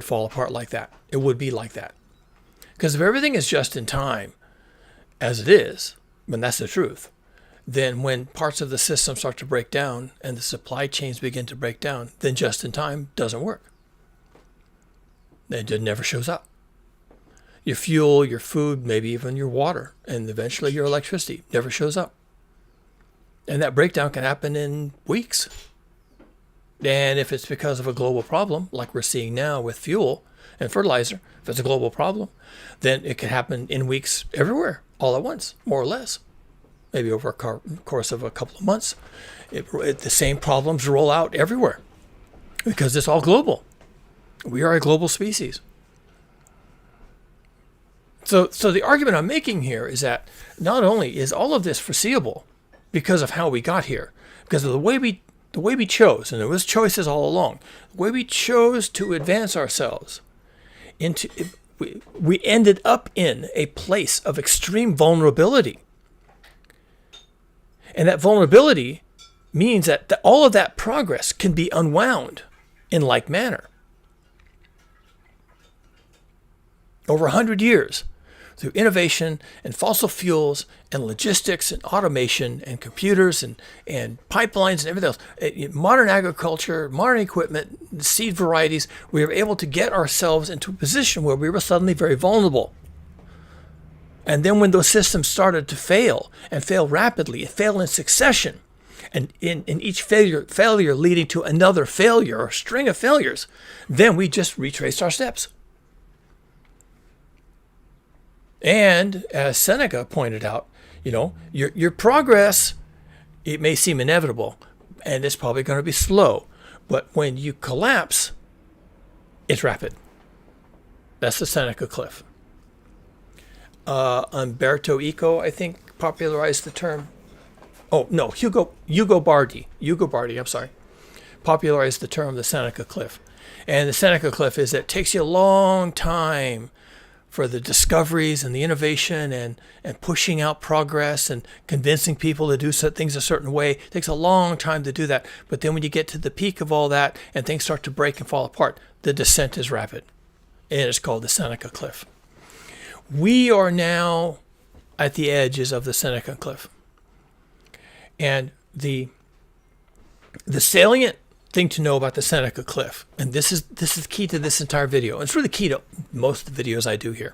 fall apart like that. It would be like that. Because if everything is just in time, as it is, when that's the truth, then when parts of the system start to break down and the supply chains begin to break down, then just in time doesn't work. It never shows up. Your fuel, your food, maybe even your water, and eventually your electricity never shows up. And that breakdown can happen in weeks. And if it's because of a global problem, like we're seeing now with fuel and fertilizer, if it's a global problem, then it could happen in weeks everywhere, all at once, more or less. Maybe over a course of a couple of months. The same problems roll out everywhere because it's all global. We are a global species. So the argument I'm making here is that not only is all of this foreseeable because of how we got here, because of the way we chose, and there was choices all along, the way we chose to advance ourselves into, we ended up in a place of extreme vulnerability. And that vulnerability means that all of that progress can be unwound in like manner. Over 100 years, through innovation and fossil fuels and logistics and automation and computers and pipelines and everything else, modern agriculture, modern equipment, seed varieties, we were able to get ourselves into a position where we were suddenly very vulnerable. And then when those systems started to fail and fail rapidly, it failed in succession, and in each failure leading to another failure or string of failures, then we just retraced our steps. And as Seneca pointed out, your progress, it may seem inevitable, and it's probably going to be slow, but when you collapse, it's rapid. That's the Seneca cliff. Umberto Eco, I think, popularized the term. Oh, no, Hugo Bardi, popularized the term the Seneca cliff. And the Seneca cliff is that it takes you a long time for the discoveries and the innovation and pushing out progress and convincing people to do things a certain way. It takes a long time to do that. But then when you get to the peak of all that and things start to break and fall apart, the descent is rapid. And it's called the Seneca cliff. We are now at the edges of the Seneca cliff. And the salient thing to know about the Seneca cliff, and this is key to this entire video, and it's really key to most of the videos I do here.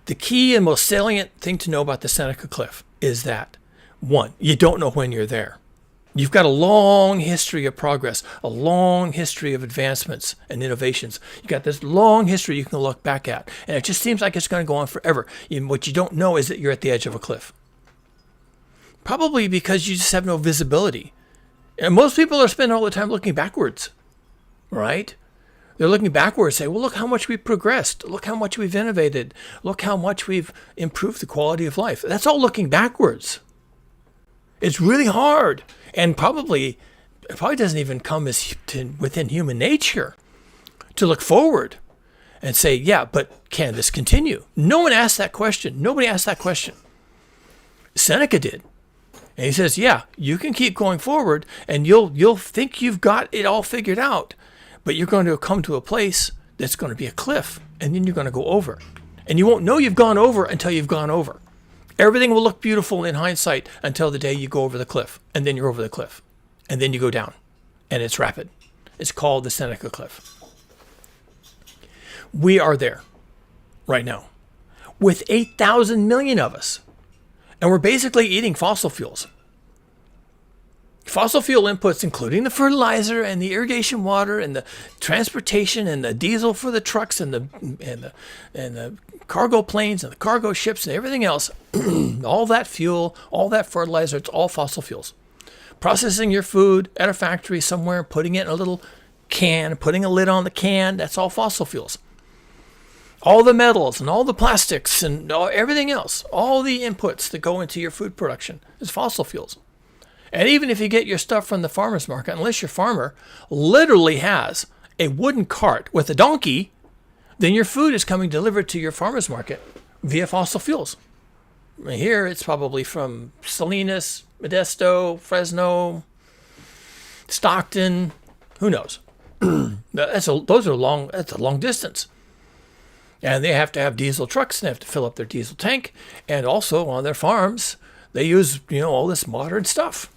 The key and most salient thing to know about the Seneca cliff is that, one, you don't know when you're there. You've got a long history of progress, a long history of advancements and innovations. You've got this long history you can look back at, and it just seems like it's going to go on forever. And what you don't know is that you're at the edge of a cliff. Probably because you just have no visibility. And most people are spending all the time looking backwards, right? They're looking backwards, saying, well, look how much we've progressed. Look how much we've innovated. Look how much we've improved the quality of life. That's all looking backwards. It's really hard. And it probably doesn't even come within human nature to look forward and say, yeah, but can this continue? No one asked that question. Nobody asked that question. Seneca did. And he says, yeah, you can keep going forward and you'll think you've got it all figured out, but you're going to come to a place that's going to be a cliff, and then you're going to go over. And you won't know you've gone over until you've gone over. Everything will look beautiful in hindsight until the day you go over the cliff, and then you're over the cliff, and then you go down, and it's rapid. It's called the Seneca cliff. We are there right now with 8,000 million of us. And we're basically eating fossil fuels. Fossil fuel inputs, including the fertilizer and the irrigation water and the transportation and the diesel for the trucks and the cargo planes and the cargo ships and everything else, all that fuel, all that fertilizer, it's all fossil fuels. Processing your food at a factory somewhere, putting it in a little can, putting a lid on the can, that's all fossil fuels. All the metals and all the plastics and everything else, all the inputs that go into your food production is fossil fuels. And even if you get your stuff from the farmer's market, unless your farmer literally has a wooden cart with a donkey, then your food is coming delivered to your farmer's market via fossil fuels. Here it's probably from Salinas, Modesto, Fresno, Stockton, who knows? That's a long distance. And they have to have diesel trucks and they have to fill up their diesel tank. And also on their farms, they use, all this modern stuff.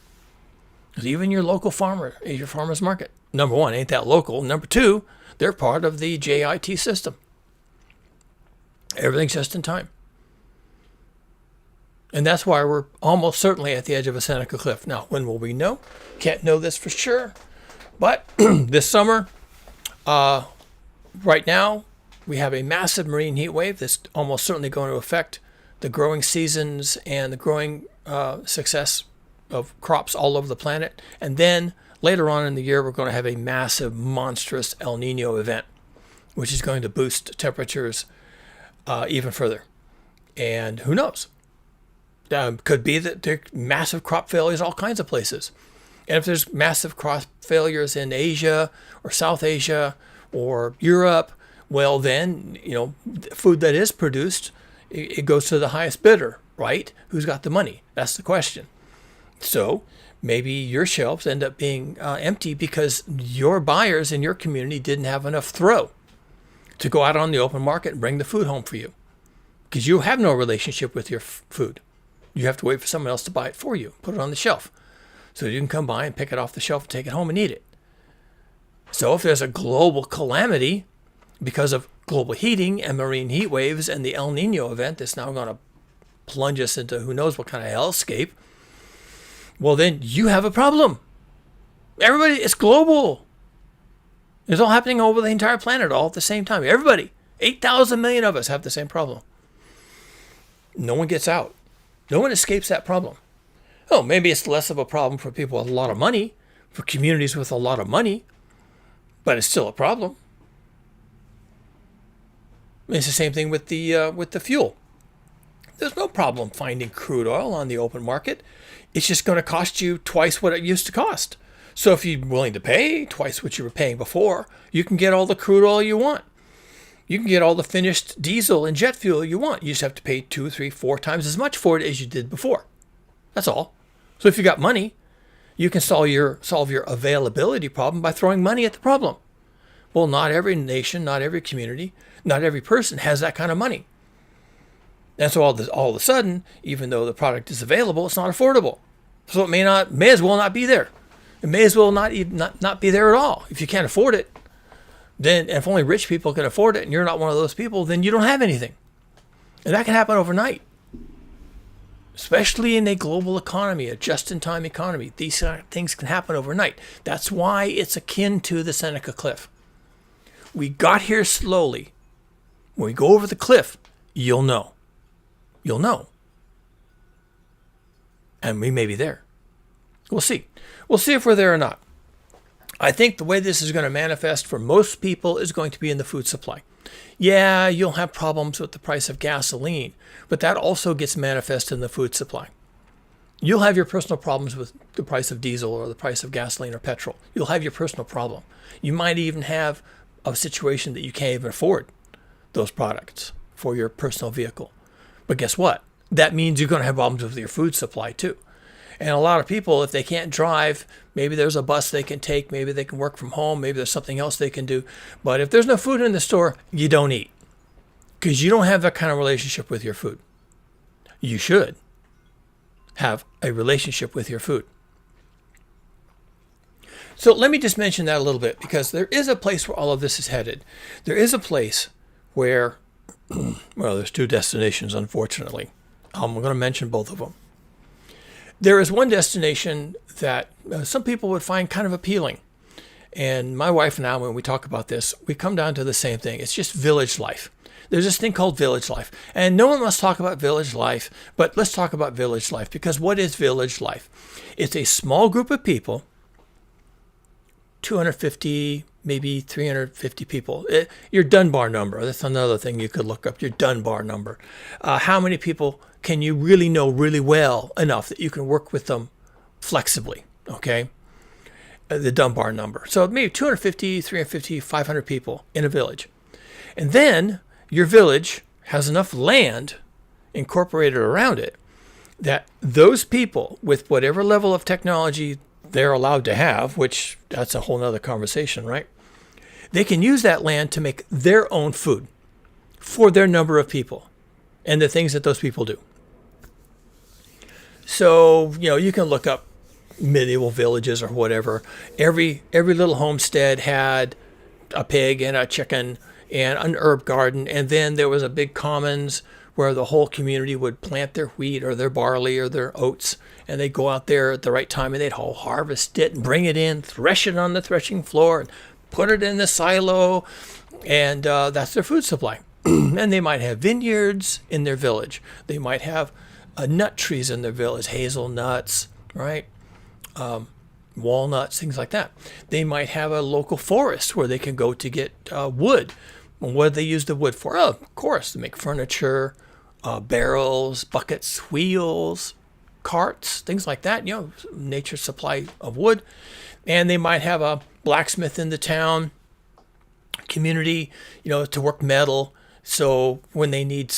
Even your local farmer, your farmer's market, number one, ain't that local. Number two, they're part of the JIT system. Everything's just in time. And that's why we're almost certainly at the edge of a Seneca cliff. Now, when will we know? Can't know this for sure. But this summer, right now, we have a massive marine heat wave that's almost certainly going to affect the growing seasons and the growing success of crops all over the planet. And then later on in the year, we're going to have a massive, monstrous El Nino event, which is going to boost temperatures even further. And who knows? Could be that there are massive crop failures all kinds of places. And if there's massive crop failures in Asia or South Asia or Europe, well then, food that is produced, it goes to the highest bidder, right? Who's got the money? That's the question. So maybe your shelves end up being empty because your buyers in your community didn't have enough throw to go out on the open market and bring the food home for you. Because you have no relationship with your food. You have to wait for someone else to buy it for you, put it on the shelf. So you can come by and pick it off the shelf and take it home and eat it. So if there's a global calamity because of global heating and marine heat waves and the El Nino event that's now going to plunge us into who knows what kind of hellscape, well then you have a problem. Everybody, it's global. It's all happening over the entire planet all at the same time. Everybody, 8,000 million of us have the same problem. No one gets out. No one escapes that problem. Oh, maybe it's less of a problem for people with a lot of money, for communities with a lot of money, but it's still a problem. It's the same thing with the fuel. There's no problem finding crude oil on the open market. It's just going to cost you twice what it used to cost. So if you're willing to pay twice what you were paying before, you can get all the crude oil you want. You can get all the finished diesel and jet fuel you want. You just have to pay 2, 3, 4 times as much for it as you did before. That's all. So if you got money, you can solve your availability problem by throwing money at the problem. Well, not every nation, not every community, not every person has that kind of money. And so all of a sudden, even though the product is available, it's not affordable. So it may as well not be there. It may as well not be there at all. If you can't afford it, then if only rich people can afford it and you're not one of those people, then you don't have anything. And that can happen overnight. Especially in a global economy, a just-in-time economy. These things can happen overnight. That's why it's akin to the Seneca Cliff. We got here slowly. When we go over the cliff, you'll know. You'll know. And we may be there. We'll see. We'll see if we're there or not. I think the way this is going to manifest for most people is going to be in the food supply. Yeah, you'll have problems with the price of gasoline, but that also gets manifest in the food supply. You'll have your personal problems with the price of diesel or the price of gasoline or petrol. You'll have your personal problem. You might even have a situation that you can't even afford those products for your personal vehicle. But guess what? That means you're going to have problems with your food supply too. And a lot of people, if they can't drive, maybe there's a bus they can take, maybe they can work from home, maybe there's something else they can do. But if there's no food in the store, you don't eat. Because you don't have that kind of relationship with your food. You should have a relationship with your food. So let me just mention that a little bit, because there is a place where all of this is headed. There is a place where, well, there's 2 destinations, unfortunately. I'm going to mention both of them. There is one destination that some people would find kind of appealing. And my wife and I, when we talk about this, we come down to the same thing. It's just village life. There's this thing called village life. And no one must talk about village life, but let's talk about village life. Because what is village life? It's a small group of people, 250, maybe 350 people. Your Dunbar number, that's another thing you could look up, your Dunbar number. How many people can you really know really well enough that you can work with them flexibly, okay? The Dunbar number. So maybe 250, 350, 500 people in a village. And then your village has enough land incorporated around it that those people with whatever level of technology they're allowed to have, which that's a whole nother conversation, right? They can use that land to make their own food for their number of people and the things that those people do. So, you can look up medieval villages or whatever. Every little homestead had a pig and a chicken and an herb garden, and then there was a big commons where the whole community would plant their wheat or their barley or their oats, and they'd go out there at the right time and they'd all harvest it and bring it in, thresh it on the threshing floor, and put it in the silo, and that's their food supply. And they might have vineyards in their village. They might have nut trees in their village, hazelnuts, right? Walnuts, things like that. They might have a local forest where they can go to get wood. And what do they use the wood for? Oh, of course, to make furniture, barrels, buckets, wheels, carts, things like that. Nature's supply of wood. And they might have a blacksmith in the town community, to work metal. So when they need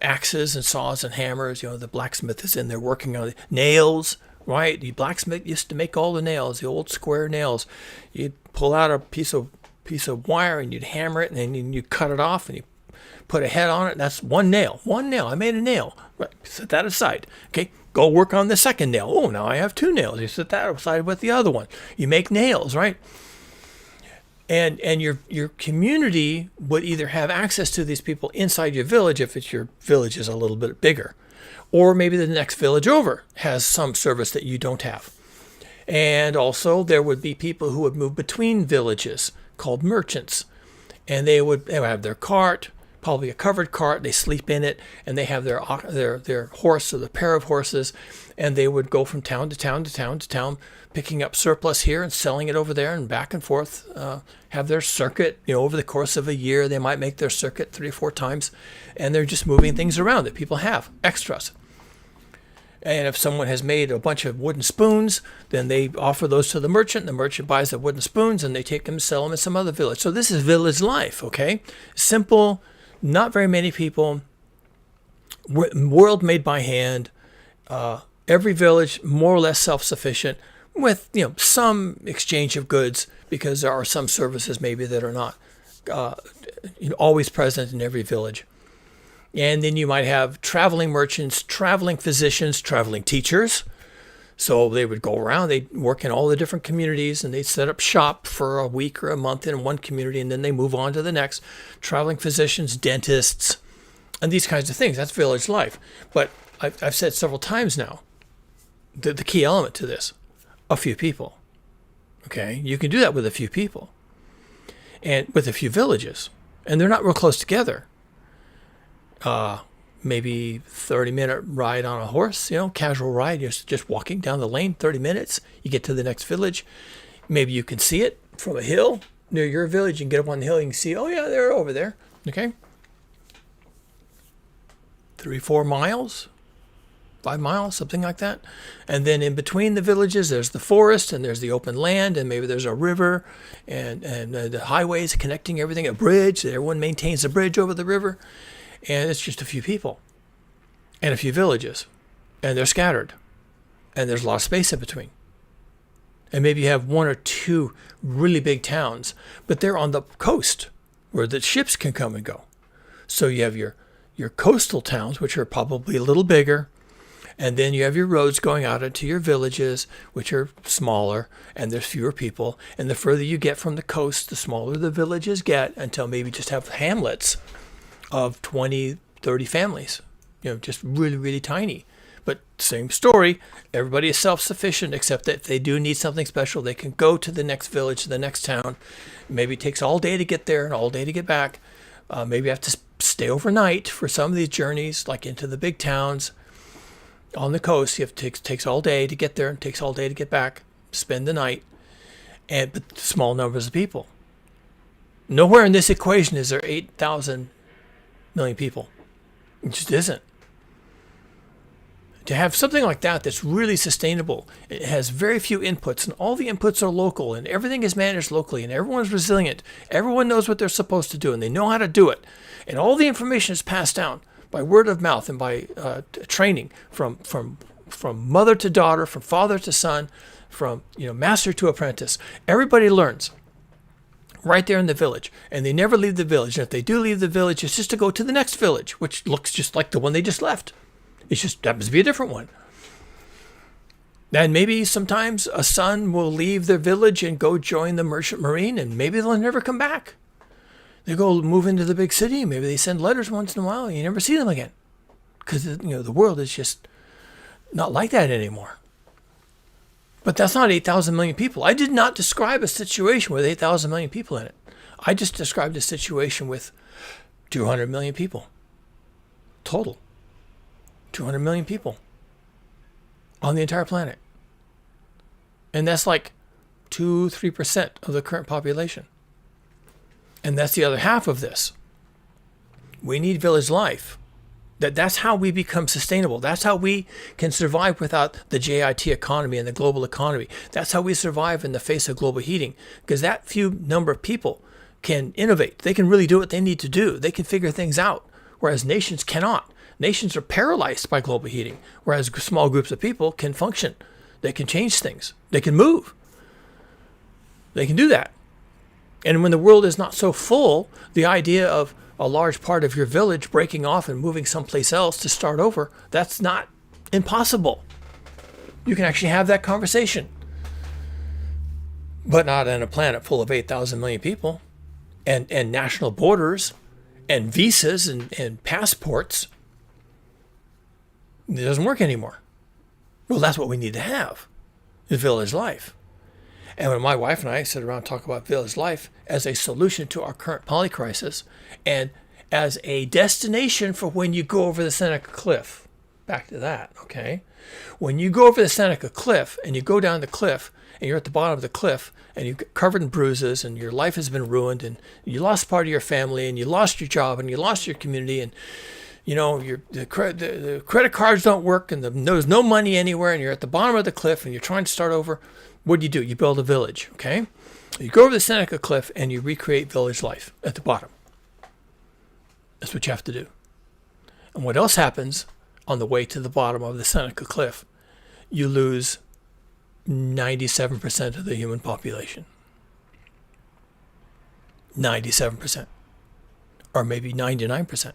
axes and saws and hammers, the blacksmith is in there working on it. Nails, right? The blacksmith used to make all the nails, the old square nails. You'd pull out a piece of wire and you'd hammer it, and then you cut it off and you put a head on it. That's one nail. I made a nail. Right. Set that aside. Okay. Go work on the second nail. Oh, now I have two nails. You set that aside with the other one. You make nails, right? And your community would either have access to these people inside your village if your village is a little bit bigger, or maybe the next village over has some service that you don't have. And also there would be people who would move between villages called merchants, and they would have their cart, probably a covered cart. They sleep in it, and they have their horse or the pair of horses, and they would go from town to town to town to town, picking up surplus here and selling it over there and back and forth. Have their circuit, over the course of a year. They might make their circuit 3 or 4 times, and they're just moving things around that people have, extras. And if someone has made a bunch of wooden spoons, then they offer those to the merchant. The merchant buys the wooden spoons, and they take them and sell them in some other village. So this is village life, okay? Simple, not very many people, world made by hand, every village more or less self-sufficient, with some exchange of goods, because there are some services maybe that are not always present in every village. And then you might have traveling merchants, traveling physicians, traveling teachers. So they would go around, they'd work in all the different communities, and they'd set up shop for a week or a month in one community, and then they move on to the next. Traveling physicians, dentists, and these kinds of things. That's village life. But I've said several times now, the key element to this, a few people. Okay? You can do that with a few people and with a few villages. And they're not real close together. Maybe 30-minute ride on a horse, casual ride. You're just walking down the lane, 30 minutes. You get to the next village. Maybe you can see it from a hill near your village. You can get up on the hill. You can see, oh, yeah, they're over there. Okay? 3, 4 miles, 5 miles, something like that. And then in between the villages, there's the forest, and there's the open land, and maybe there's a river, and the highways connecting everything, a bridge. Everyone maintains a bridge over the river. And it's just a few people and a few villages, and they're scattered, and there's a lot of space in between. And maybe you have 1 or 2 really big towns, but they're on the coast where the ships can come and go. So you have your coastal towns, which are probably a little bigger, and then you have your roads going out into your villages, which are smaller, and there's fewer people. And the further you get from the coast, the smaller the villages get, until maybe just have hamlets of 20, 30 families, just really, really tiny. But same story, everybody is self-sufficient, except that if they do need something special, they can go to the next village, to the next town. Maybe it takes all day to get there and all day to get back. Maybe you have to stay overnight for some of these journeys, like into the big towns. On the coast, it takes all day to get there and takes all day to get back, spend the night, but small numbers of people. Nowhere in this equation is there 8,000 million people. It just isn't. To have something like that that's really sustainable, it has very few inputs, and all the inputs are local, and everything is managed locally, and everyone's resilient. Everyone knows what they're supposed to do, and they know how to do it. And all the information is passed down by word of mouth and by training from mother to daughter, from father to son, from master to apprentice. Everybody learns right there in the village, and they never leave the village. And if they do leave the village, it's just to go to the next village, which looks just like the one they just left. It just happens to be a different one. And maybe sometimes a son will leave their village and go join the merchant marine, and maybe they'll never come back. They go move into the big city. Maybe they send letters once in a while, and you never see them again, because the world is just not like that anymore. But that's not 8,000 million people. I did not describe a situation with 8,000 million people in it. I just described a situation with 200 million people total. 200 million people on the entire planet. And that's like 2-3% of the current population. And that's the other half of this. We need village life. That's how we become sustainable. That's how we can survive without the JIT economy and the global economy. That's how we survive in the face of global heating, because that few number of people can innovate. They can really do what they need to do. They can figure things out, whereas nations cannot. Nations are paralyzed by global heating, whereas small groups of people can function. They can change things. They can move. They can do that. And when the world is not so full, the idea of a large part of your village breaking off and moving someplace else to start over, that's not impossible. You can actually have that conversation. But not on a planet full of 8,000 million people and national borders and visas and passports. It doesn't work anymore. Well, that's what we need to have, is village life. And when my wife and I sit around and talk about village life as a solution to our current polycrisis and as a destination for when you go over the Seneca Cliff, back to that, okay? When you go over the Seneca Cliff and you go down the cliff and you're at the bottom of the cliff and you're covered in bruises and your life has been ruined and you lost part of your family and you lost your job and you lost your community and the credit cards don't work and there's no money anywhere and you're at the bottom of the cliff and you're trying to start over. What do? You build a village, okay? You go over the Seneca Cliff and you recreate village life at the bottom. That's what you have to do. And what else happens on the way to the bottom of the Seneca Cliff? You lose 97% of the human population. 97%. Or maybe 99%.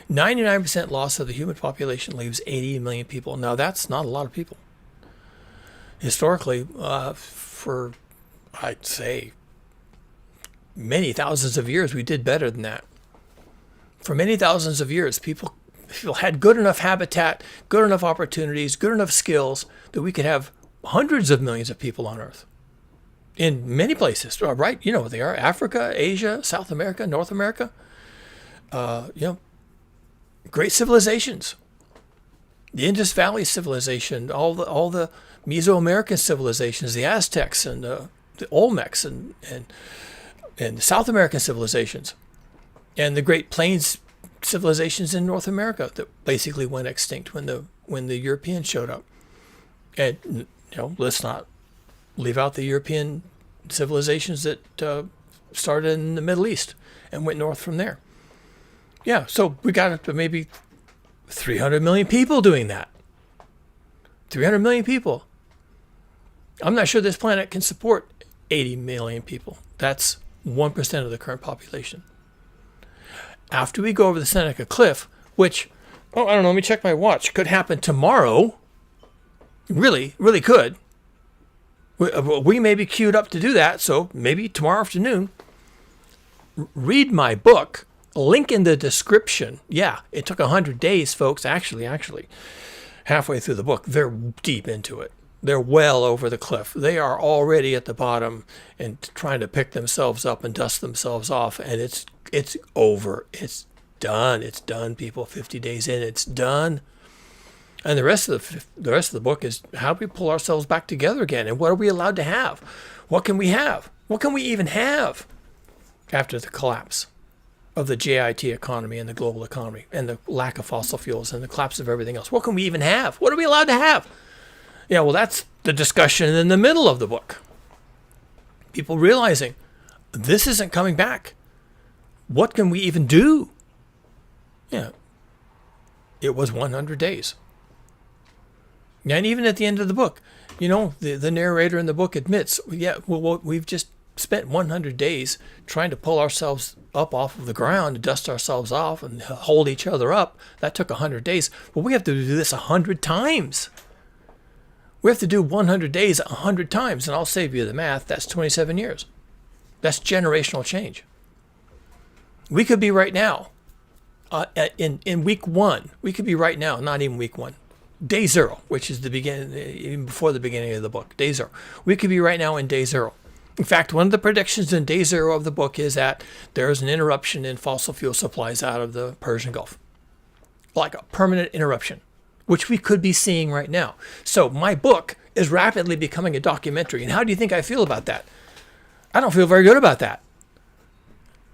99% loss of the human population leaves 80 million people. Now, that's not a lot of people. Historically, for, I'd say, many thousands of years, we did better than that. For many thousands of years, people had good enough habitat, good enough opportunities, good enough skills that we could have hundreds of millions of people on Earth. In many places, right? You know what they are. Africa, Asia, South America, North America. Great civilizations. The Indus Valley civilization, all the Mesoamerican civilizations, the Aztecs and the Olmecs and the South American civilizations, and the Great Plains civilizations in North America that basically went extinct when the Europeans showed up. And let's not leave out the European civilizations that started in the Middle East and went north from there. Yeah, so we got up to maybe 300 million people doing that. 300 million people. I'm not sure this planet can support 80 million people. That's 1% of the current population. After we go over the Seneca Cliff, which, I don't know, let me check my watch, could happen tomorrow. Really, really could. We may be queued up to do that, so maybe tomorrow afternoon. Read my book. Link in the description. Yeah, it took 100 days, folks. Actually, halfway through the book, they're deep into it. They're well over the cliff. They are already at the bottom and trying to pick themselves up and dust themselves off. And it's over. It's done. It's done, people. 50 days in, it's done. And the rest of the book is how do we pull ourselves back together again? And what are we allowed to have? What can we have? What can we even have? after the collapse of the JIT economy and the global economy and the lack of fossil fuels and the collapse of everything else? What can we even have? What are we allowed to have? Yeah, well, that's the discussion in the middle of the book. People realizing this isn't coming back. What can we even do? Yeah, it was 100 days. And even at the end of the book, you know, the narrator in the book admits, yeah, well, we've just spent 100 days trying to pull ourselves up off of the ground, and dust ourselves off and hold each other up. That took 100 days. Well, we have to do this 100 times. We have to do 100 days 100 times, and I'll save you the math. That's 27 years. That's generational change. We could be right now, in week 1. We could be right now, not even week 1. Day 0, which is the beginning, even before the beginning of the book. Day 0. We could be right now in day 0. In fact, one of the predictions in day 0 of the book is that there is an interruption in fossil fuel supplies out of the Persian Gulf. Like a permanent interruption, which we could be seeing right now. So my book is rapidly becoming a documentary. And how do you think I feel about that? I don't feel very good about that.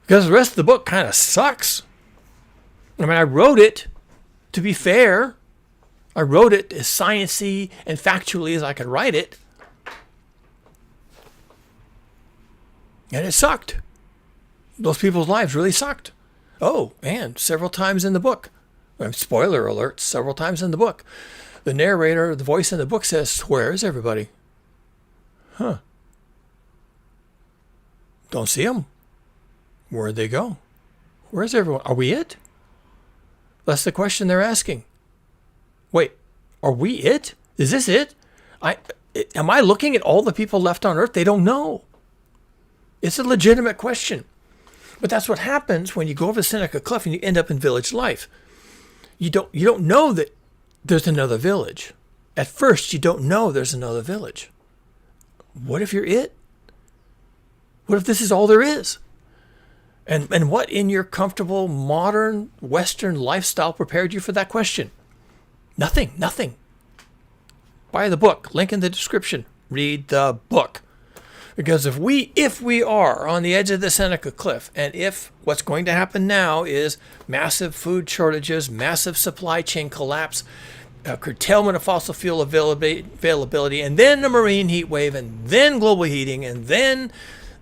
Because the rest of the book kind of sucks. I mean, I wrote it to be fair. I wrote it as sciencey and factually as I could write it. And it sucked. Those people's lives really sucked. Oh, and several times in the book, spoiler alert, several times in the book, the narrator, the voice in the book says, "Where is everybody?" Huh. Don't see them. Where'd they go? Where's everyone? Are we it? That's the question they're asking. Wait, are we it? Is this it? Am I looking at all the people left on Earth? They don't know. It's a legitimate question. But that's what happens when you go over the Seneca Cliff and you end up in village life. You don't know that there's another village. At first, you don't know there's another village. What if you're it? What if this is all there is? And what in your comfortable, modern, Western lifestyle prepared you for that question? Nothing. Buy the book. Link in the description. Read the book. Because if we are on the edge of the Seneca Cliff, and if what's going to happen now is massive food shortages, massive supply chain collapse, curtailment of fossil fuel availability, and then a marine heat wave, and then global heating, and then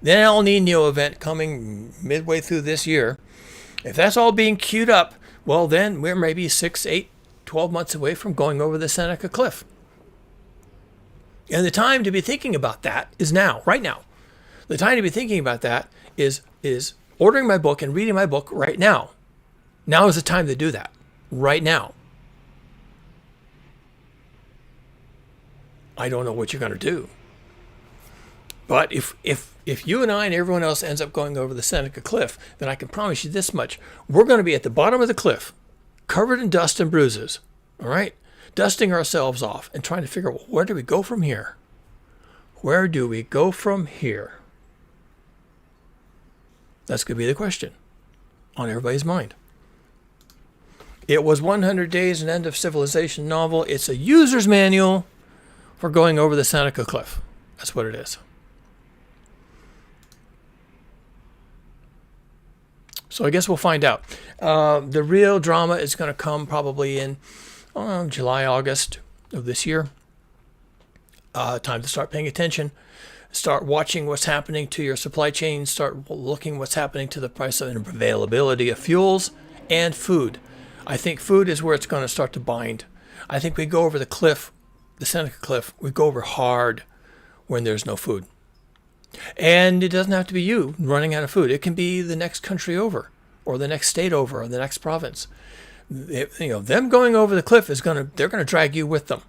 El Nino event coming midway through this year, if that's all being queued up, well, then we're maybe 6, 8, 12 months away from going over the Seneca Cliff. And the time to be thinking about that is now, right now. The time to be thinking about that is ordering my book and reading my book right now. Now is the time to do that. Right now. I don't know what you're going to do. But if you and I and everyone else ends up going over the Seneca Cliff, then I can promise you this much. We're going to be at the bottom of the cliff, covered in dust and bruises. All right? Dusting ourselves off and trying to figure out, well, where do we go from here? Where do we go from here? That's going to be the question on everybody's mind. It was 100 Days, an End of Civilization novel. It's a user's manual for going over the Seneca Cliff. That's what it is. So I guess we'll find out. The real drama is going to come probably in July, August of this year. Time to start paying attention. Start watching what's happening to your supply chain. Start looking what's happening to the price and availability of fuels and food. I think food is where it's going to start to bind. I think we go over the cliff, the Seneca Cliff, we go over hard when there's no food. And it doesn't have to be you running out of food. It can be the next country over, or the next state over, or the next province. Them going over the cliff they're going to drag you with them.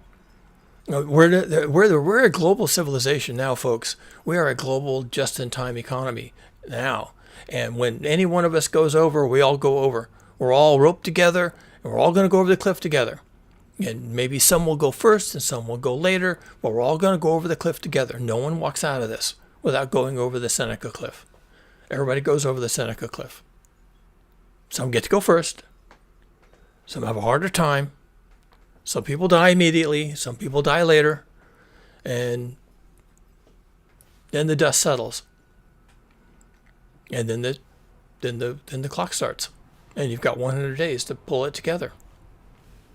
We're a global civilization now, folks. We are a global just-in-time economy now. And when any one of us goes over, we all go over. We're all roped together, and we're all going to go over the cliff together. And maybe some will go first and some will go later, but we're all going to go over the cliff together. No one walks out of this without going over the Seneca Cliff. Everybody goes over the Seneca Cliff. Some get to go first. Some have a harder time. Some people die immediately. Some people die later. And then the dust settles. and then the clock starts, and you've got 100 days to pull it together.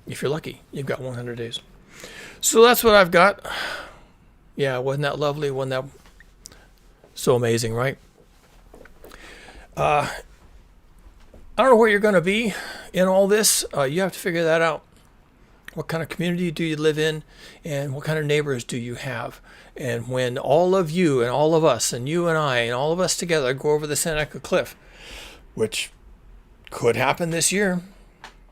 If you're lucky, you've got 100 days. So that's what I've got. Yeah, wasn't that lovely? Wasn't that so amazing, right? I don't know where you're going to be in all this. You have to figure that out. What kind of community do you live in, and what kind of neighbors do you have? And when all of you and all of us and you and I and all of us together go over the Seneca Cliff, which could happen this year,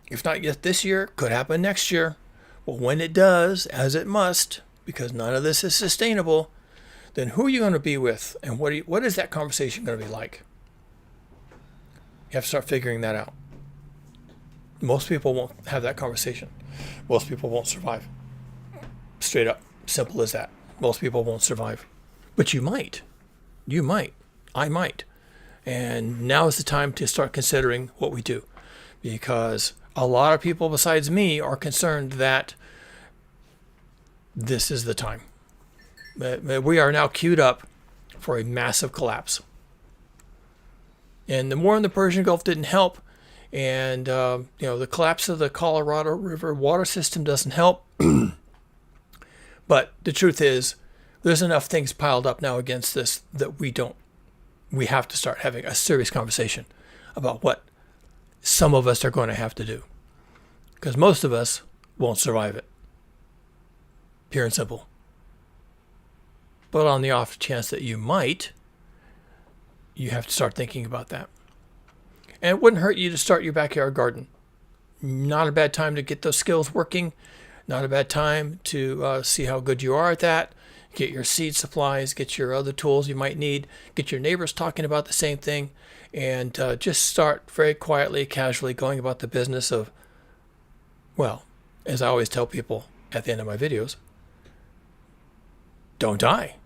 if not yet this year, could happen next year. Well, when it does, as it must, because none of this is sustainable, then who are you going to be with, and what is that conversation going to be like? You have to start figuring that out. Most people won't have that conversation. Most people won't survive. Straight up. Simple as that. Most people won't survive. But you might. You might. I might. And now is the time to start considering what we do. Because a lot of people besides me are concerned that this is the time. We are now queued up for a massive collapse. And the war in the Persian Gulf didn't help. And, the collapse of the Colorado River water system doesn't help. But the truth is, there's enough things piled up now against this that we have to start having a serious conversation about what some of us are going to have to do. Because most of us won't survive it. Pure and simple. But on the off chance that you might, you have to start thinking about that. And it wouldn't hurt you to start your backyard garden. Not a bad time to get those skills working. Not a bad time to see how good you are at that. Get your seed supplies, get your other tools you might need, get your neighbors talking about the same thing, and just start very quietly, casually going about the business of, well, as I always tell people at the end of my videos, don't die.